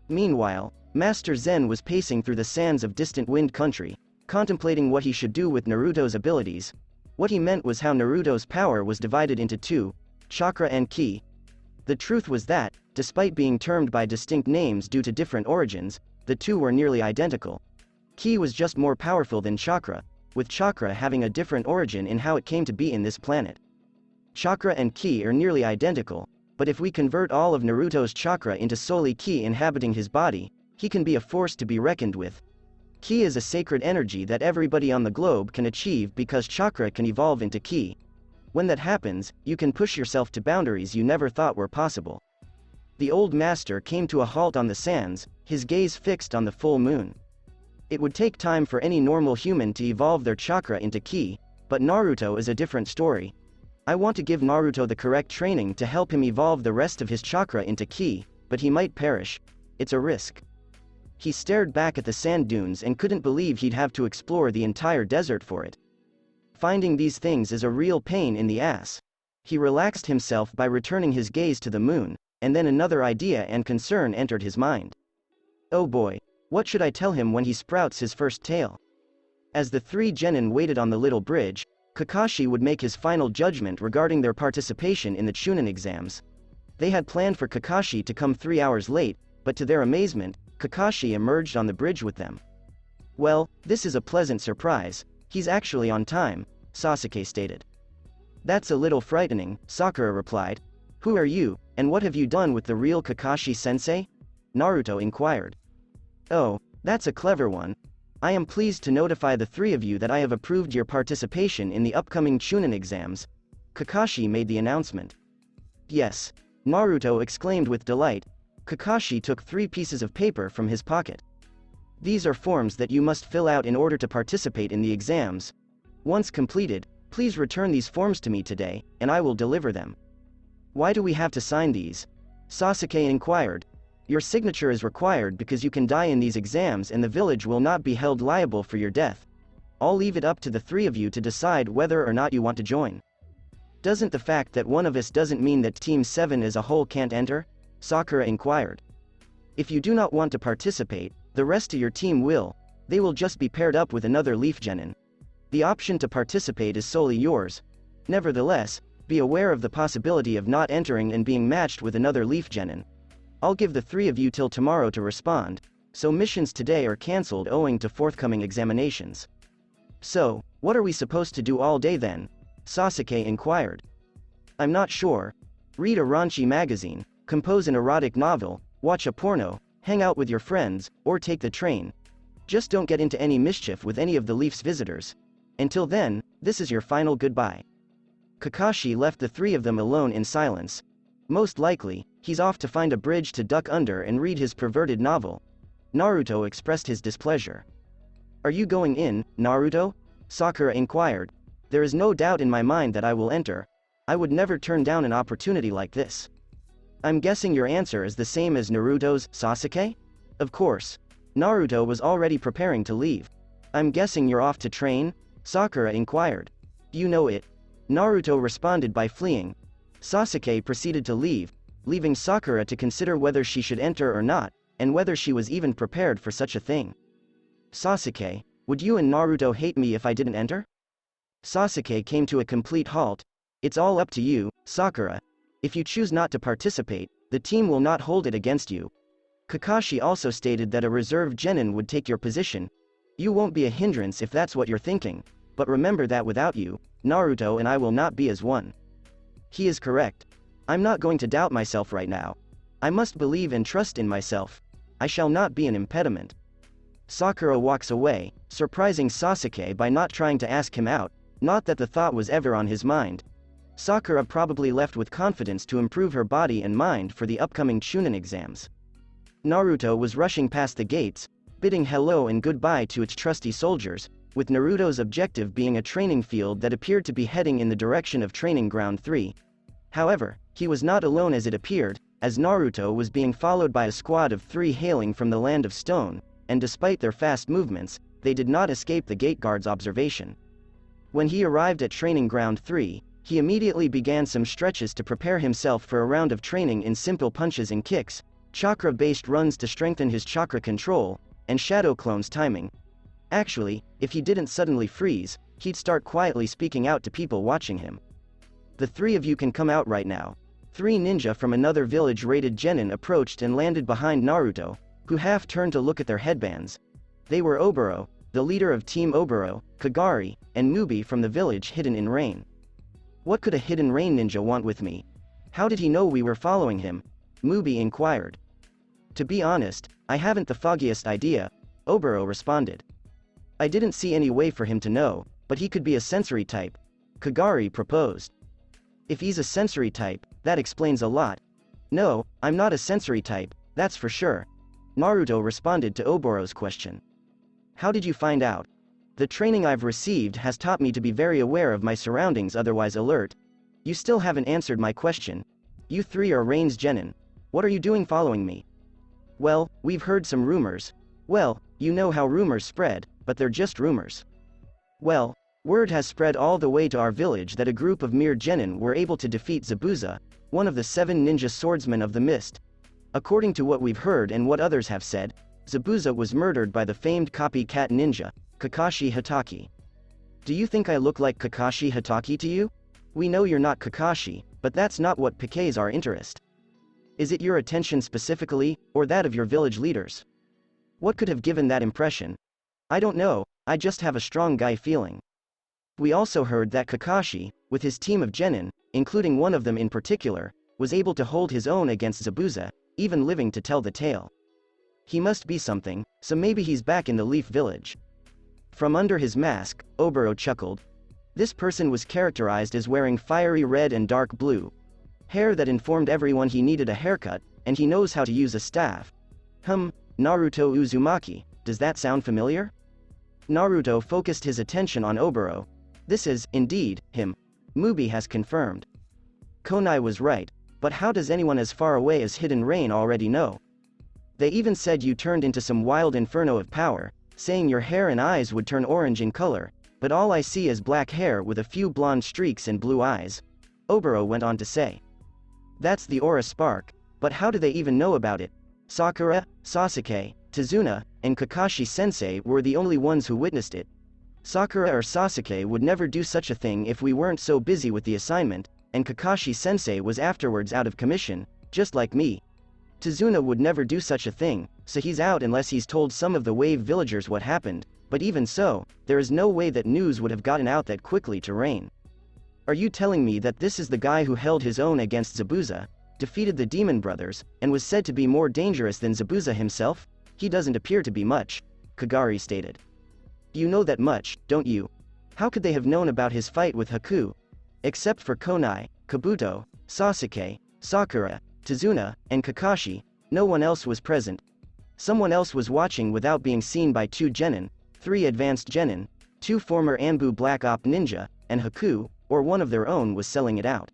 Meanwhile, Master Zen was pacing through the sands of distant Wind Country, contemplating what he should do with Naruto's abilities. What he meant was how Naruto's power was divided into two, Chakra and Ki. The truth was that, despite being termed by distinct names due to different origins, the two were nearly identical. Ki was just more powerful than Chakra, with Chakra having a different origin in how it came to be in this planet. Chakra and Ki are nearly identical, but if we convert all of Naruto's Chakra into solely Ki inhabiting his body, he can be a force to be reckoned with. Ki is a sacred energy that everybody on the globe can achieve because Chakra can evolve into Ki. When that happens, you can push yourself to boundaries you never thought were possible. The old master came to a halt on the sands, his gaze fixed on the full moon. It would take time for any normal human to evolve their Chakra into Ki, but Naruto is a different story. I want to give Naruto the correct training to help him evolve the rest of his Chakra into Ki, but he might perish. It's a risk. He stared back at the sand dunes and couldn't believe he'd have to explore the entire desert for it. Finding these things is a real pain in the ass. He relaxed himself by returning his gaze to the moon, and then another idea and concern entered his mind. Oh boy, what should I tell him when he sprouts his first tail? As the three genin waited on the little bridge, Kakashi would make his final judgment regarding their participation in the Chunin exams. They had planned for Kakashi to come 3 hours late, but to their amazement, Kakashi emerged on the bridge with them. Well, this is a pleasant surprise, he's actually on time, Sasuke stated. That's a little frightening, Sakura replied. Who are you, and what have you done with the real Kakashi-sensei? Naruto inquired. Oh, that's a clever one. I am pleased to notify the three of you that I have approved your participation in the upcoming Chunin exams. Kakashi made the announcement. Yes, Naruto exclaimed with delight. Kakashi took 3 pieces of paper from his pocket. These are forms that you must fill out in order to participate in the exams. Once completed, please return these forms to me today, and I will deliver them. Why do we have to sign these? Sasuke inquired. Your signature is required because you can die in these exams and the village will not be held liable for your death. I'll leave it up to the 3 of you to decide whether or not you want to join. Doesn't the fact that one of us doesn't mean that Team 7 as a whole can't enter? Sakura inquired. If you do not want to participate, the rest of your team will. They will just be paired up with another Leaf Genin. The option to participate is solely yours. Nevertheless, be aware of the possibility of not entering and being matched with another Leaf Genin. I'll give the 3 of you till tomorrow to respond, so missions today are cancelled owing to forthcoming examinations. So, what are we supposed to do all day then? Sasuke inquired. I'm not sure. Read a raunchy magazine, compose an erotic novel, watch a porno, hang out with your friends, or take the train. Just don't get into any mischief with any of the Leaf's visitors. Until then, this is your final goodbye. Kakashi left the three of them alone in silence. Most likely, he's off to find a bridge to duck under and read his perverted novel. Naruto expressed his displeasure. Are you going in, Naruto? Sakura inquired. There is no doubt in my mind that I will enter. I would never turn down an opportunity like this. I'm guessing your answer is the same as Naruto's, Sasuke? Of course. Naruto was already preparing to leave. I'm guessing you're off to train? Sakura inquired. You know it. Naruto responded by fleeing. Sasuke proceeded to leave, leaving Sakura to consider whether she should enter or not, and whether she was even prepared for such a thing. Sasuke, would you and Naruto hate me if I didn't enter? Sasuke came to a complete halt. It's all up to you, Sakura. If you choose not to participate, the team will not hold it against you. Kakashi also stated that a reserve genin would take your position. You won't be a hindrance if that's what you're thinking, but remember that without you, Naruto and I will not be as one. He is correct. I'm not going to doubt myself right now. I must believe and trust in myself. I shall not be an impediment. Sakura walks away, surprising Sasuke by not trying to ask him out, not that the thought was ever on his mind. Sakura probably left with confidence to improve her body and mind for the upcoming Chunin exams. Naruto was rushing past the gates, bidding hello and goodbye to its trusty soldiers, with Naruto's objective being a training field that appeared to be heading in the direction of Training Ground 3. However, he was not alone as it appeared, as Naruto was being followed by a squad of 3 hailing from the Land of Stone, and despite their fast movements, they did not escape the gate guard's observation. When he arrived at Training Ground 3, he immediately began some stretches to prepare himself for a round of training in simple punches and kicks, chakra-based runs to strengthen his chakra control, and shadow clones timing. Actually, if he didn't suddenly freeze, he'd start quietly speaking out to people watching him. The 3 of you can come out right now. 3 ninja from another village raided genin approached and landed behind Naruto, who half turned to look at their headbands. They were Oboro, the leader of Team Oboro, Kagari, and Mubi from the village hidden in rain. What could a hidden rain ninja want with me? How did he know we were following him? Mubi inquired. To be honest, I haven't the foggiest idea, Oboro responded. I didn't see any way for him to know, but he could be a sensory type, Kagari proposed. If he's a sensory type, that explains a lot. No, I'm not a sensory type, that's for sure. Naruto responded to Oboro's question. How did you find out? The training I've received has taught me to be very aware of my surroundings, otherwise alert. You still haven't answered my question. You 3 are Rain's genin. What are you doing following me? Well, we've heard some rumors. Well, you know how rumors spread, but they're just rumors. Well, word has spread all the way to our village that a group of mere genin were able to defeat Zabuza, one of the 7 ninja swordsmen of the mist. According to what we've heard and what others have said, Zabuza was murdered by the famed copycat ninja, Kakashi Hatake. Do you think I look like Kakashi Hatake to you? We know you're not Kakashi, but that's not what piques our interest. Is it your attention specifically, or that of your village leaders? What could have given that impression? I don't know, I just have a strong guy feeling. We also heard that Kakashi, with his team of genin, including one of them in particular, was able to hold his own against Zabuza, even living to tell the tale. He must be something, so maybe he's back in the Leaf Village. From under his mask, Oboro chuckled. This person was characterized as wearing fiery red and dark blue hair that informed everyone he needed a haircut, and he knows how to use a staff. Naruto Uzumaki, does that sound familiar? Naruto focused his attention on Oboro. This is, indeed, him. Mubi has confirmed. Konai was right, but how does anyone as far away as Hidden Rain already know? They even said you turned into some wild inferno of power, saying your hair and eyes would turn orange in color, but all I see is black hair with a few blonde streaks and blue eyes. Oboro went on to say. That's the aura spark, but how do they even know about it? Sakura, Sasuke, Tazuna, and Kakashi-sensei were the only ones who witnessed it. Sakura or Sasuke would never do such a thing if we weren't so busy with the assignment, and Kakashi-sensei was afterwards out of commission, just like me. Tazuna would never do such a thing, so he's out unless he's told some of the wave villagers what happened, but even so, there is no way that news would have gotten out that quickly to Rain. Are you telling me that this is the guy who held his own against Zabuza, defeated the Demon Brothers, and was said to be more dangerous than Zabuza himself? He doesn't appear to be much, Kagari stated. You know that much, don't you? How could they have known about his fight with Haku? Except for Konai, Kabuto, Sasuke, Sakura, Tazuna, and Kakashi, no one else was present. Someone else was watching without being seen by 2 genin, 3 advanced genin, 2 former Anbu Black Op ninja, and Haku, or one of their own, was selling it out.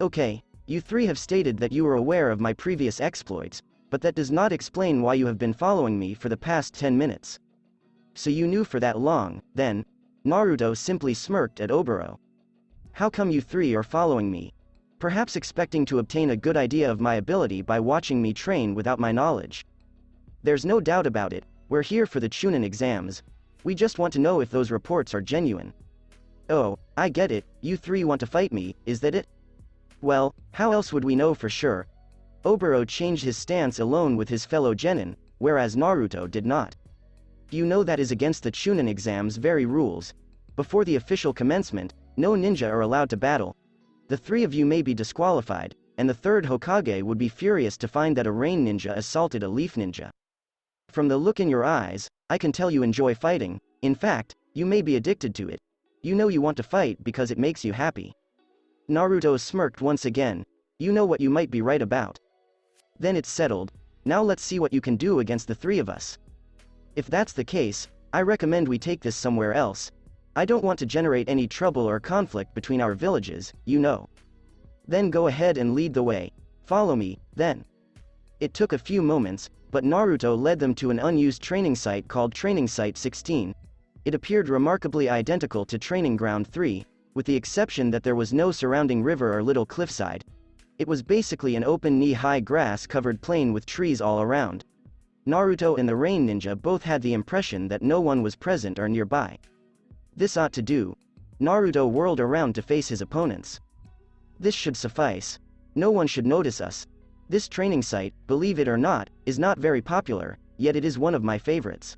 Okay, you 3 have stated that you were aware of my previous exploits, but that does not explain why you have been following me for the past 10 minutes. So you knew for that long, then? Naruto simply smirked at Oboro. How come you 3 are following me? Perhaps expecting to obtain a good idea of my ability by watching me train without my knowledge. There's no doubt about it, we're here for the Chunin exams. We just want to know if those reports are genuine. Oh, I get it, you 3 want to fight me, is that it? Well, how else would we know for sure? Oboro changed his stance alone with his fellow genin, whereas Naruto did not. You know that is against the Chunin exam's very rules. Before the official commencement, no ninja are allowed to battle. The 3 of you may be disqualified, and the third Hokage would be furious to find that a rain ninja assaulted a leaf ninja. From the look in your eyes, I can tell you enjoy fighting. In fact, you may be addicted to it. You know you want to fight because it makes you happy. Naruto smirked once again. You know what you might be right about. Then it's settled. Now let's see what you can do against the 3 of us. If that's the case, I recommend we take this somewhere else. I don't want to generate any trouble or conflict between our villages, you know. Then go ahead and lead the way. Follow me, then. It took a few moments, but Naruto led them to an unused training site called Training Site 16. It appeared remarkably identical to Training Ground 3, with the exception that there was no surrounding river or little cliffside. It was basically an open knee-high grass-covered plain with trees all around. Naruto and the Rain Ninja both had the impression that no one was present or nearby. This ought to do. Naruto whirled around to face his opponents. This should suffice. No one should notice us. This training site, believe it or not, is not very popular, yet it is one of my favorites.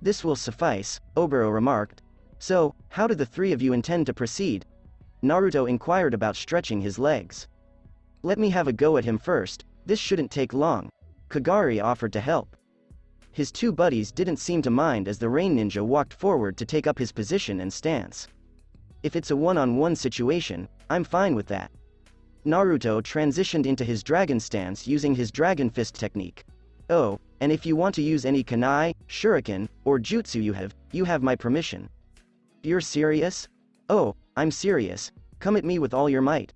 This will suffice, Oboro remarked. So, how do the 3 of you intend to proceed? Naruto inquired about stretching his legs. Let me have a go at him first, this shouldn't take long. Kagari offered to help. His 2 buddies didn't seem to mind as the Rain Ninja walked forward to take up his position and stance. If it's a one-on-one situation, I'm fine with that. Naruto transitioned into his dragon stance using his Dragon Fist technique. Oh, and if you want to use any kunai, shuriken, or jutsu you have my permission. You're serious? Oh, I'm serious. Come at me with all your might.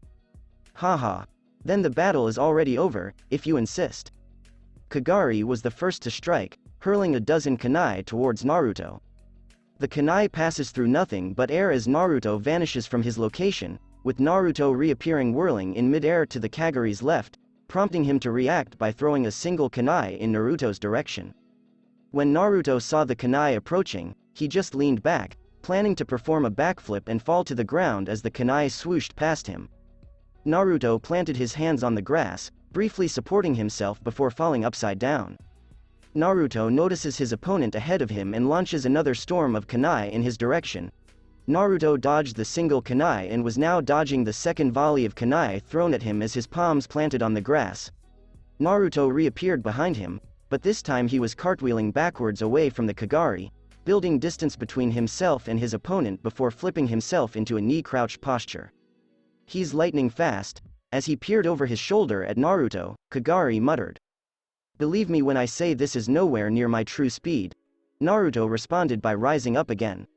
Haha. Then the battle is already over, if you insist. Kagari was the first to strike, hurling a dozen kunai towards Naruto. The kunai passes through nothing but air as Naruto vanishes from his location, with Naruto reappearing whirling in mid-air to the Kagari's left, prompting him to react by throwing a single kunai in Naruto's direction. When Naruto saw the kunai approaching, he just leaned back, planning to perform a backflip and fall to the ground as the kunai swooshed past him. Naruto planted his hands on the grass, briefly supporting himself before falling upside down. Naruto notices his opponent ahead of him and launches another storm of kunai in his direction. Naruto dodged the single kunai and was now dodging the second volley of kunai thrown at him as his palms planted on the grass. Naruto reappeared behind him, but this time he was cartwheeling backwards away from the Kagari, building distance between himself and his opponent before flipping himself into a knee-crouch posture. He's lightning fast. As he peered over his shoulder at Naruto, Kagari muttered. Believe me when I say this is nowhere near my true speed. Naruto responded by rising up again.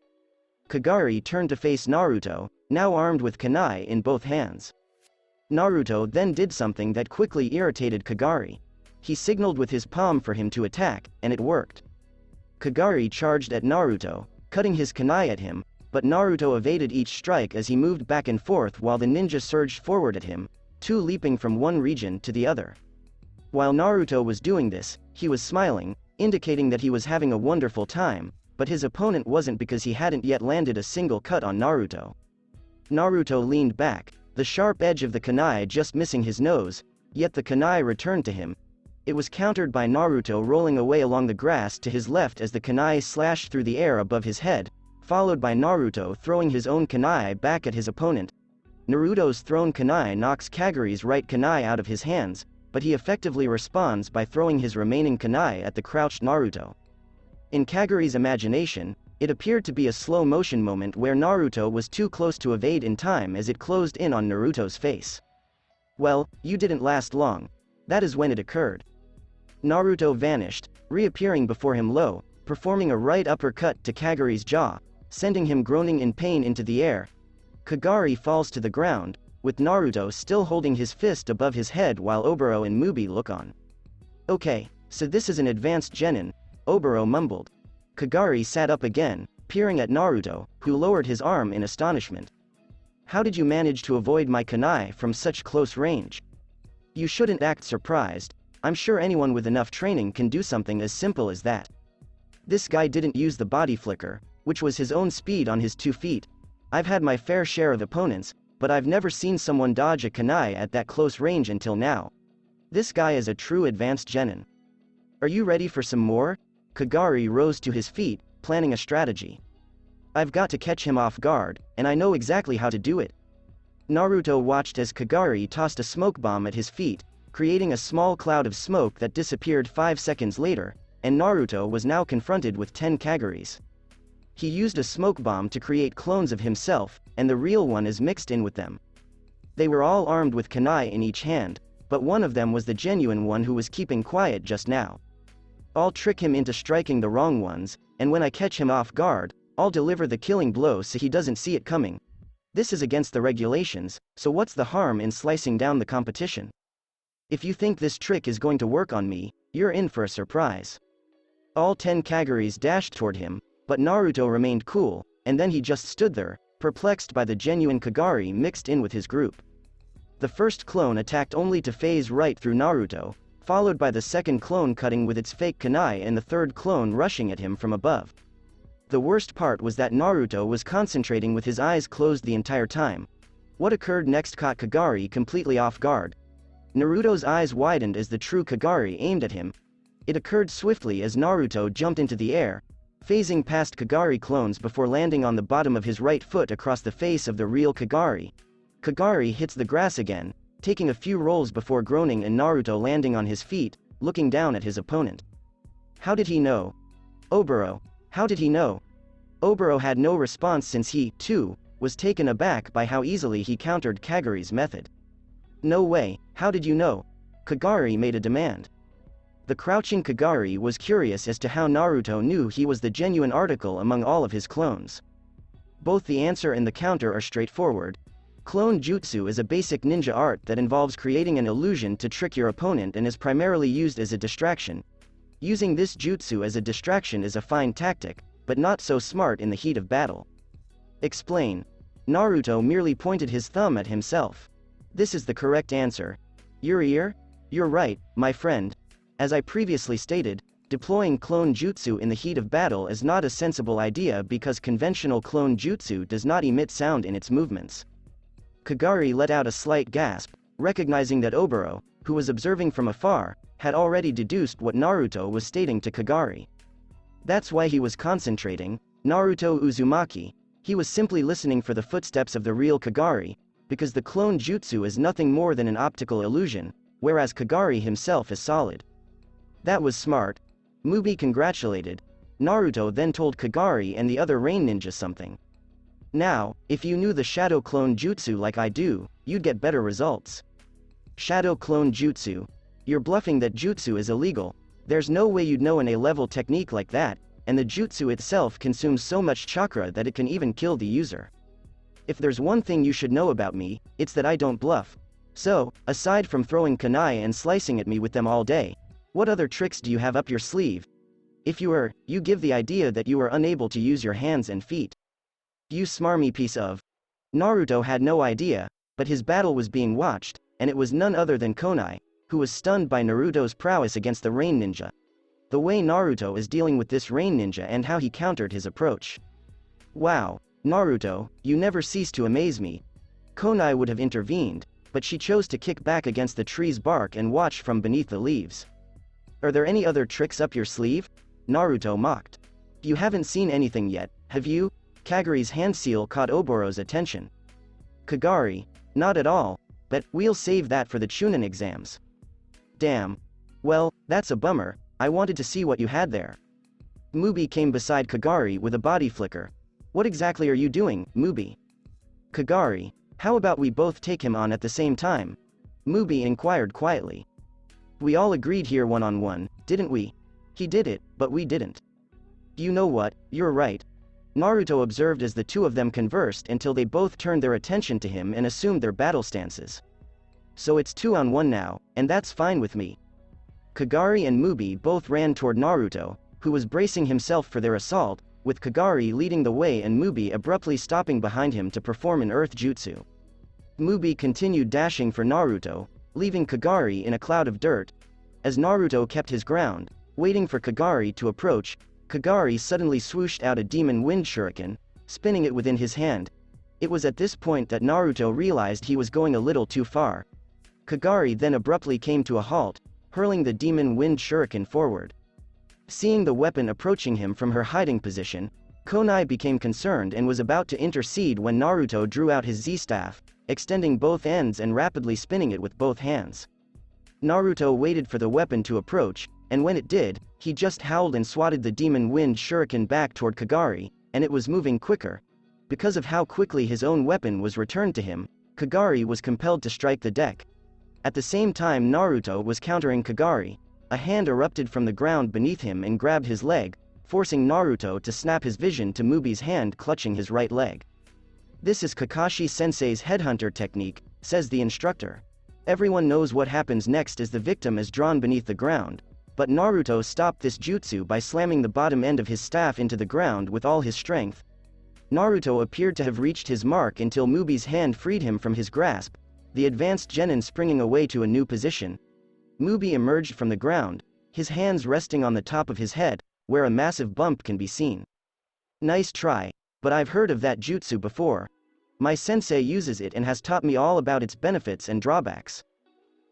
Kagari turned to face Naruto, now armed with kunai in both hands. Naruto then did something that quickly irritated Kagari. He signaled with his palm for him to attack, and it worked. Kagari charged at Naruto, cutting his kunai at him, but Naruto evaded each strike as he moved back and forth while the ninja surged forward at him, 2 leaping from one region to the other. While Naruto was doing this, he was smiling, indicating that he was having a wonderful time, but his opponent wasn't because he hadn't yet landed a single cut on Naruto. Naruto leaned back, the sharp edge of the kunai just missing his nose, yet the kunai returned to him. It was countered by Naruto rolling away along the grass to his left as the kunai slashed through the air above his head, followed by Naruto throwing his own kunai back at his opponent. Naruto's thrown kunai knocks Kaguri's right kunai out of his hands, but he effectively responds by throwing his remaining kunai at the crouched Naruto. In Kaguri's imagination, it appeared to be a slow-motion moment where Naruto was too close to evade in time as it closed in on Naruto's face. Well, you didn't last long. That is when it occurred. Naruto vanished, reappearing before him low, performing a right uppercut to Kaguri's jaw, sending him groaning in pain into the air. Kagari falls to the ground, with Naruto still holding his fist above his head while Oboro and Mubi look on. Okay, so this is an advanced genin, Oboro mumbled. Kagari sat up again, peering at Naruto, who lowered his arm in astonishment. How did you manage to avoid my kunai from such close range? You shouldn't act surprised. I'm sure anyone with enough training can do something as simple as that. This guy didn't use the body flicker, which was his own speed on his 2 feet. I've had my fair share of opponents, but I've never seen someone dodge a kunai at that close range until now. This guy is a true advanced genin. Are you ready for some more? Kagari rose to his feet, planning a strategy. I've got to catch him off guard, and I know exactly how to do it. Naruto watched as Kagari tossed a smoke bomb at his feet, creating a small cloud of smoke that disappeared 5 seconds later, and Naruto was now confronted with 10 Kaguris. He used a smoke bomb to create clones of himself, and the real one is mixed in with them. They were all armed with kunai in each hand, but one of them was the genuine one who was keeping quiet just now. I'll trick him into striking the wrong ones, and when I catch him off guard, I'll deliver the killing blow so he doesn't see it coming. This is against the regulations, so what's the harm in slicing down the competition? If you think this trick is going to work on me, you're in for a surprise. All 10 Kaguris dashed toward him, but Naruto remained cool, and then he just stood there, perplexed by the genuine Kagari mixed in with his group. The first clone attacked only to phase right through Naruto, followed by the second clone cutting with its fake kunai and the third clone rushing at him from above. The worst part was that Naruto was concentrating with his eyes closed the entire time. What occurred next caught Kagari completely off guard. Naruto's eyes widened as the true Kagari aimed at him. It occurred swiftly as Naruto jumped into the air, phasing past Kagari clones before landing on the bottom of his right foot across the face of the real Kagari. Kagari hits the grass again, taking a few rolls before groaning and Naruto landing on his feet, looking down at his opponent. How did he know? Oboro. How did he know? Oboro had no response since he, too, was taken aback by how easily he countered Kaguri's method. No way, how did you know? Kagari made a demand. The crouching Kagari was curious as to how Naruto knew he was the genuine article among all of his clones. Both the answer and the counter are straightforward. Clone jutsu is a basic ninja art that involves creating an illusion to trick your opponent and is primarily used as a distraction. Using this jutsu as a distraction is a fine tactic, but not so smart in the heat of battle. Explain. Naruto merely pointed his thumb at himself. This is the correct answer. Your ear? You're right, my friend. As I previously stated, deploying clone jutsu in the heat of battle is not a sensible idea because conventional clone jutsu does not emit sound in its movements. Kagari let out a slight gasp, recognizing that Oboro, who was observing from afar, had already deduced what Naruto was stating to Kagari. That's why he was concentrating. Naruto Uzumaki. He was simply listening for the footsteps of the real Kagari, because the clone jutsu is nothing more than an optical illusion, whereas Kagari himself is solid. That was smart. Mubi congratulated. Naruto then told Kagari and the other rain ninja something. Now, if you knew the shadow clone jutsu like I do, you'd get better results. Shadow clone jutsu. You're bluffing that jutsu is illegal. There's no way you'd know an A-level technique like that, and the jutsu itself consumes so much chakra that it can even kill the user. If there's one thing you should know about me, it's that I don't bluff. So, aside from throwing kunai and slicing at me with them all day, what other tricks do you have up your sleeve? If you give the idea that you are unable to use your hands and feet. You smarmy piece of. Naruto had no idea, but his battle was being watched, and it was none other than Konai, who was stunned by Naruto's prowess against the rain ninja. The way Naruto is dealing with this rain ninja and how he countered his approach. Wow, Naruto, you never cease to amaze me. Konai would have intervened, but she chose to kick back against the tree's bark and watch from beneath the leaves. Are there any other tricks up your sleeve? Naruto mocked. You haven't seen anything yet, have you? Kaguri's hand seal caught Oboro's attention. Kagari, not at all, but we'll save that for the Chunin exams. Damn. Well, that's a bummer, I wanted to see what you had there. Mubi came beside Kagari with a body flicker. What exactly are you doing, Mubi? Kagari, how about we both take him on at the same time? Mubi inquired quietly. We all agreed here one-on-one, didn't we? He did it, but we didn't. You know what, you're right. Naruto observed as the two of them conversed until they both turned their attention to him and assumed their battle stances. So it's 2-on-1 now, and that's fine with me. Kagari and Mubi both ran toward Naruto, who was bracing himself for their assault, with Kagari leading the way and Mubi abruptly stopping behind him to perform an earth jutsu. Mubi continued dashing for Naruto, leaving Kagari in a cloud of dirt. As Naruto kept his ground, waiting for Kagari to approach, Kagari suddenly swooshed out a demon wind shuriken, spinning it within his hand. It was at this point that Naruto realized he was going a little too far. Kagari then abruptly came to a halt, hurling the demon wind shuriken forward. Seeing the weapon approaching him from her hiding position, Konai became concerned and was about to intercede when Naruto drew out his Z-staff, extending both ends and rapidly spinning it with both hands. Naruto waited for the weapon to approach, and when it did, he just howled and swatted the demon wind shuriken back toward Kagari, and it was moving quicker. Because of how quickly his own weapon was returned to him, Kagari was compelled to strike the deck. At the same time Naruto was countering Kagari, a hand erupted from the ground beneath him and grabbed his leg, forcing Naruto to snap his vision to Mubi's hand clutching his right leg. This is Kakashi-sensei's headhunter technique, says the instructor. Everyone knows what happens next as the victim is drawn beneath the ground, but Naruto stopped this jutsu by slamming the bottom end of his staff into the ground with all his strength. Naruto appeared to have reached his mark until Mubi's hand freed him from his grasp, the advanced genin springing away to a new position. Mubi emerged from the ground, his hands resting on the top of his head, where a massive bump can be seen. Nice try, but I've heard of that jutsu before. My sensei uses it and has taught me all about its benefits and drawbacks.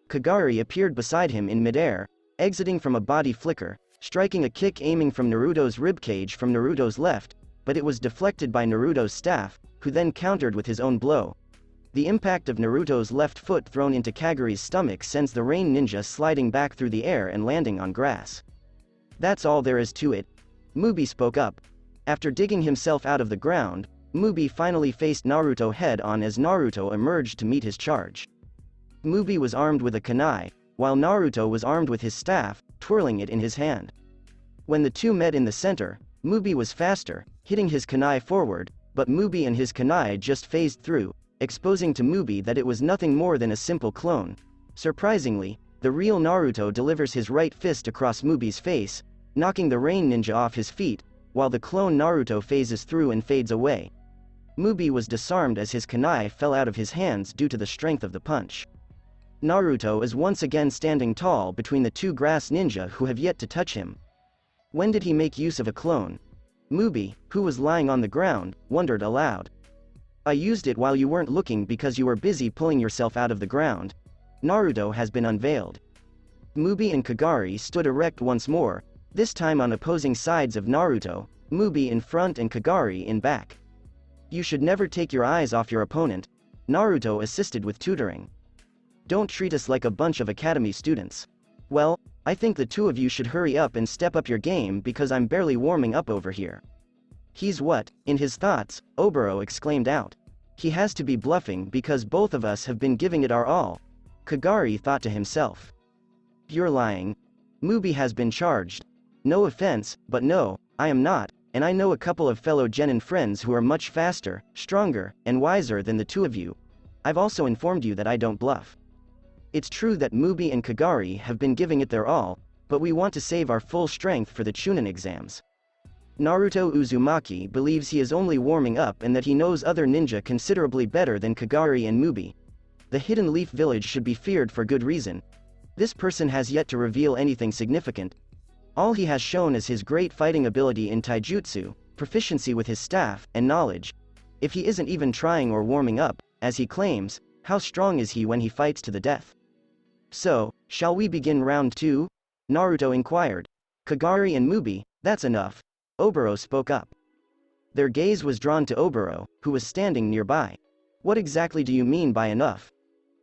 Kagari appeared beside him in midair, exiting from a body flicker, striking a kick aiming from Naruto's ribcage from Naruto's left, but it was deflected by Naruto's staff, who then countered with his own blow. The impact of Naruto's left foot thrown into Kaguri's stomach sends the rain ninja sliding back through the air and landing on grass. That's all there is to it. Mubi spoke up. After digging himself out of the ground, Mubi finally faced Naruto head-on as Naruto emerged to meet his charge. Mubi was armed with a kunai, while Naruto was armed with his staff, twirling it in his hand. When the two met in the center, Mubi was faster, hitting his kunai forward, but Mubi and his kunai just phased through, exposing to Mubi that it was nothing more than a simple clone. Surprisingly, the real Naruto delivers his right fist across Mubi's face, knocking the rain ninja off his feet, while the clone Naruto phases through and fades away. Mubi was disarmed as his kunai fell out of his hands due to the strength of the punch. Naruto is once again standing tall between the two grass ninja who have yet to touch him. When did he make use of a clone? Mubi, who was lying on the ground, wondered aloud. I used it while you weren't looking because you were busy pulling yourself out of the ground. Naruto has been unveiled. Mubi and Kagari stood erect once more, this time on opposing sides of Naruto, Mubi in front and Kagari in back. You should never take your eyes off your opponent. Naruto assisted with tutoring. Don't treat us like a bunch of academy students. Well, I think the two of you should hurry up and step up your game because I'm barely warming up over here. He's what? In his thoughts, Oboro exclaimed out. He has to be bluffing because both of us have been giving it our all. Kagari thought to himself. You're lying. Mubi has been charged. No offense, but no, I am not, and I know a couple of fellow genin friends who are much faster, stronger, and wiser than the two of you. I've also informed you that I don't bluff. It's true that Mubi and Kagari have been giving it their all, but we want to save our full strength for the Chunin exams. Naruto Uzumaki believes he is only warming up and that he knows other ninja considerably better than Kagari and Mubi. The Hidden Leaf Village should be feared for good reason. This person has yet to reveal anything significant. All he has shown is his great fighting ability in taijutsu, proficiency with his staff, and knowledge. If he isn't even trying or warming up, as he claims, how strong is he when he fights to the death? So, shall we begin round 2? Naruto inquired. Kagari and Mubi, that's enough. Oboro spoke up. Their gaze was drawn to Oboro, who was standing nearby. What exactly do you mean by enough?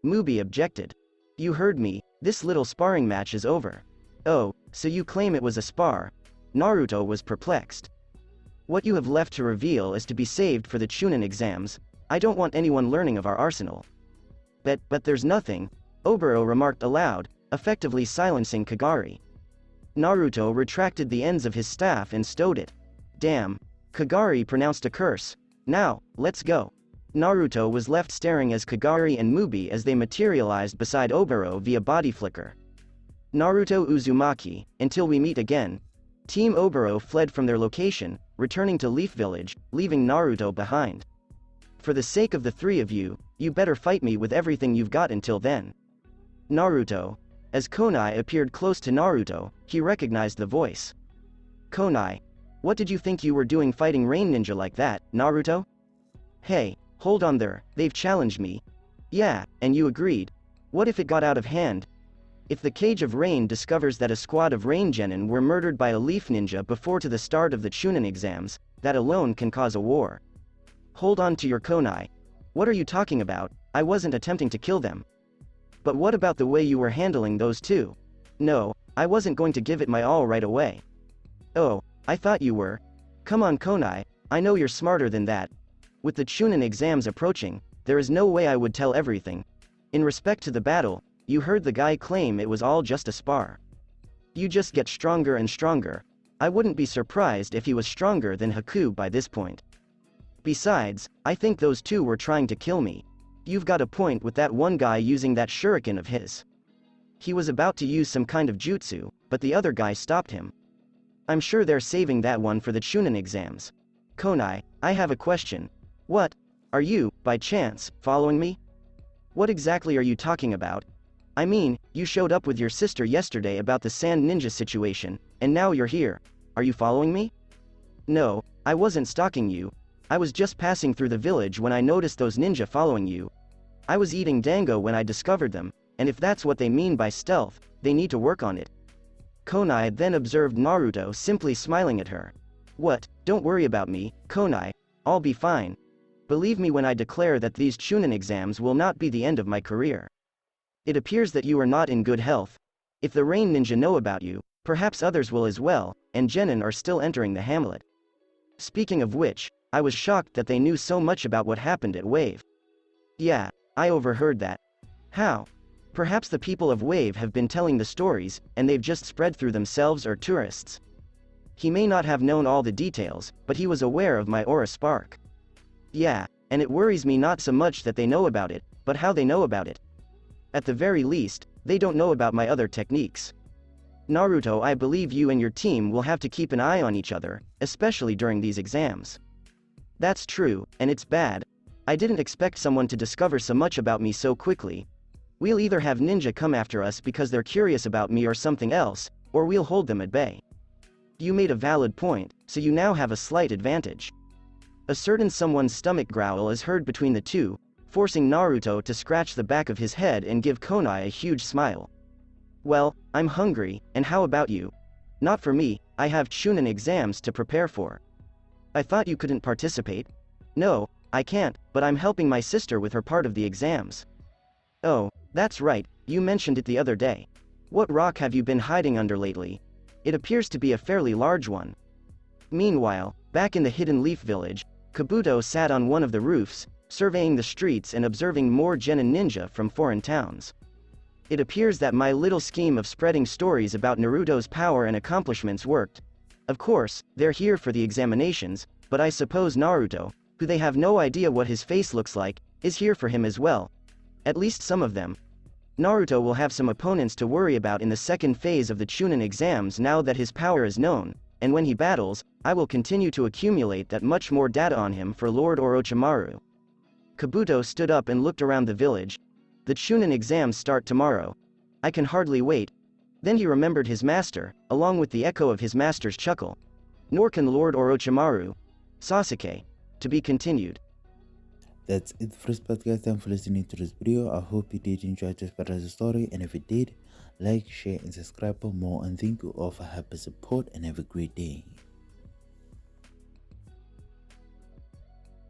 Mubi objected. You heard me, this little sparring match is over. Oh, so you claim it was a spar? Naruto was perplexed. What you have left to reveal is to be saved for the Chunin exams. I don't want anyone learning of our arsenal. But there's nothing, Oboro remarked aloud, effectively silencing Kagari. Naruto retracted the ends of his staff and stowed it. Damn. Kagari pronounced a curse. Now, let's go. Naruto was left staring as Kagari and Mubi as they materialized beside Oboro via body flicker. Naruto Uzumaki, until we meet again. Team Oboro fled from their location, returning to Leaf Village, leaving Naruto behind. For the sake of the three of you, you better fight me with everything you've got until then. Naruto. As Konai appeared close to Naruto, he recognized the voice. Konai. What did you think you were doing fighting Rain Ninja like that, Naruto? Hey, hold on there, they've challenged me. Yeah, and you agreed. What if it got out of hand? If the Cage of Rain discovers that a squad of Rain Genin were murdered by a Leaf Ninja before to the start of the Chunin exams, that alone can cause a war. Hold on to your Konai. What are you talking about? I wasn't attempting to kill them. But what about the way you were handling those two? No, I wasn't going to give it my all right away. Oh, I thought you were. Come on Konai, I know you're smarter than that. With the Chunin exams approaching, there is no way I would tell everything. In respect to the battle, you heard the guy claim it was all just a spar. You just get stronger and stronger. I wouldn't be surprised if he was stronger than Haku by this point. Besides, I think those two were trying to kill me. You've got a point with that one guy using that shuriken of his. He was about to use some kind of jutsu, but the other guy stopped him. I'm sure they're saving that one for the Chunin exams. Konai, I have a question. What? Are you, by chance, following me? What exactly are you talking about? I mean, you showed up with your sister yesterday about the sand ninja situation, and now you're here. Are you following me? No, I wasn't stalking you. I was just passing through the village when I noticed those ninja following you. I was eating dango when I discovered them, and if that's what they mean by stealth, they need to work on it. Konai then observed Naruto simply smiling at her. What, don't worry about me, Konai, I'll be fine. Believe me when I declare that these Chunin exams will not be the end of my career. It appears that you are not in good health. If the Rain Ninja know about you, perhaps others will as well, and Genin are still entering the hamlet. Speaking of which, I was shocked that they knew so much about what happened at Wave. Yeah, I overheard that. How? Perhaps the people of Wave have been telling the stories, and they've just spread through themselves or tourists. He may not have known all the details, but he was aware of my aura spark. Yeah, and it worries me not so much that they know about it, but how they know about it. At the very least, they don't know about my other techniques. Naruto, I believe you and your team will have to keep an eye on each other, especially during these exams. That's true, and it's bad. I didn't expect someone to discover so much about me so quickly. We'll either have ninja come after us because they're curious about me or something else, or we'll hold them at bay. You made a valid point, so you now have a slight advantage. A certain someone's stomach growl is heard between the two, forcing Naruto to scratch the back of his head and give Konai a huge smile. Well, I'm hungry, and how about you? Not for me, I have Chunin exams to prepare for. I thought you couldn't participate? No, I can't, but I'm helping my sister with her part of the exams. Oh, that's right, you mentioned it the other day. What rock have you been hiding under lately? It appears to be a fairly large one. Meanwhile, back in the Hidden Leaf Village, Kabuto sat on one of the roofs, surveying the streets and observing more genin ninja from foreign towns. It appears that my little scheme of spreading stories about Naruto's power and accomplishments worked. Of course, they're here for the examinations, but I suppose Naruto, who they have no idea what his face looks like, is here for him as well. At least some of them. Naruto will have some opponents to worry about in the second phase of the Chunin exams now that his power is known, and when he battles, I will continue to accumulate that much more data on him for Lord Orochimaru. Kabuto stood up and looked around the village. The Chunin exams start tomorrow. I can hardly wait. Then he remembered his master, along with the echo of his master's chuckle. Nor can Lord Orochimaru. Sasuke. To be continued. That's it for this podcast. Thanks for listening to this video. I hope you did enjoy this part of the story, and if you did, like, share, and subscribe for more. And thank you all for happy support, and have a great day.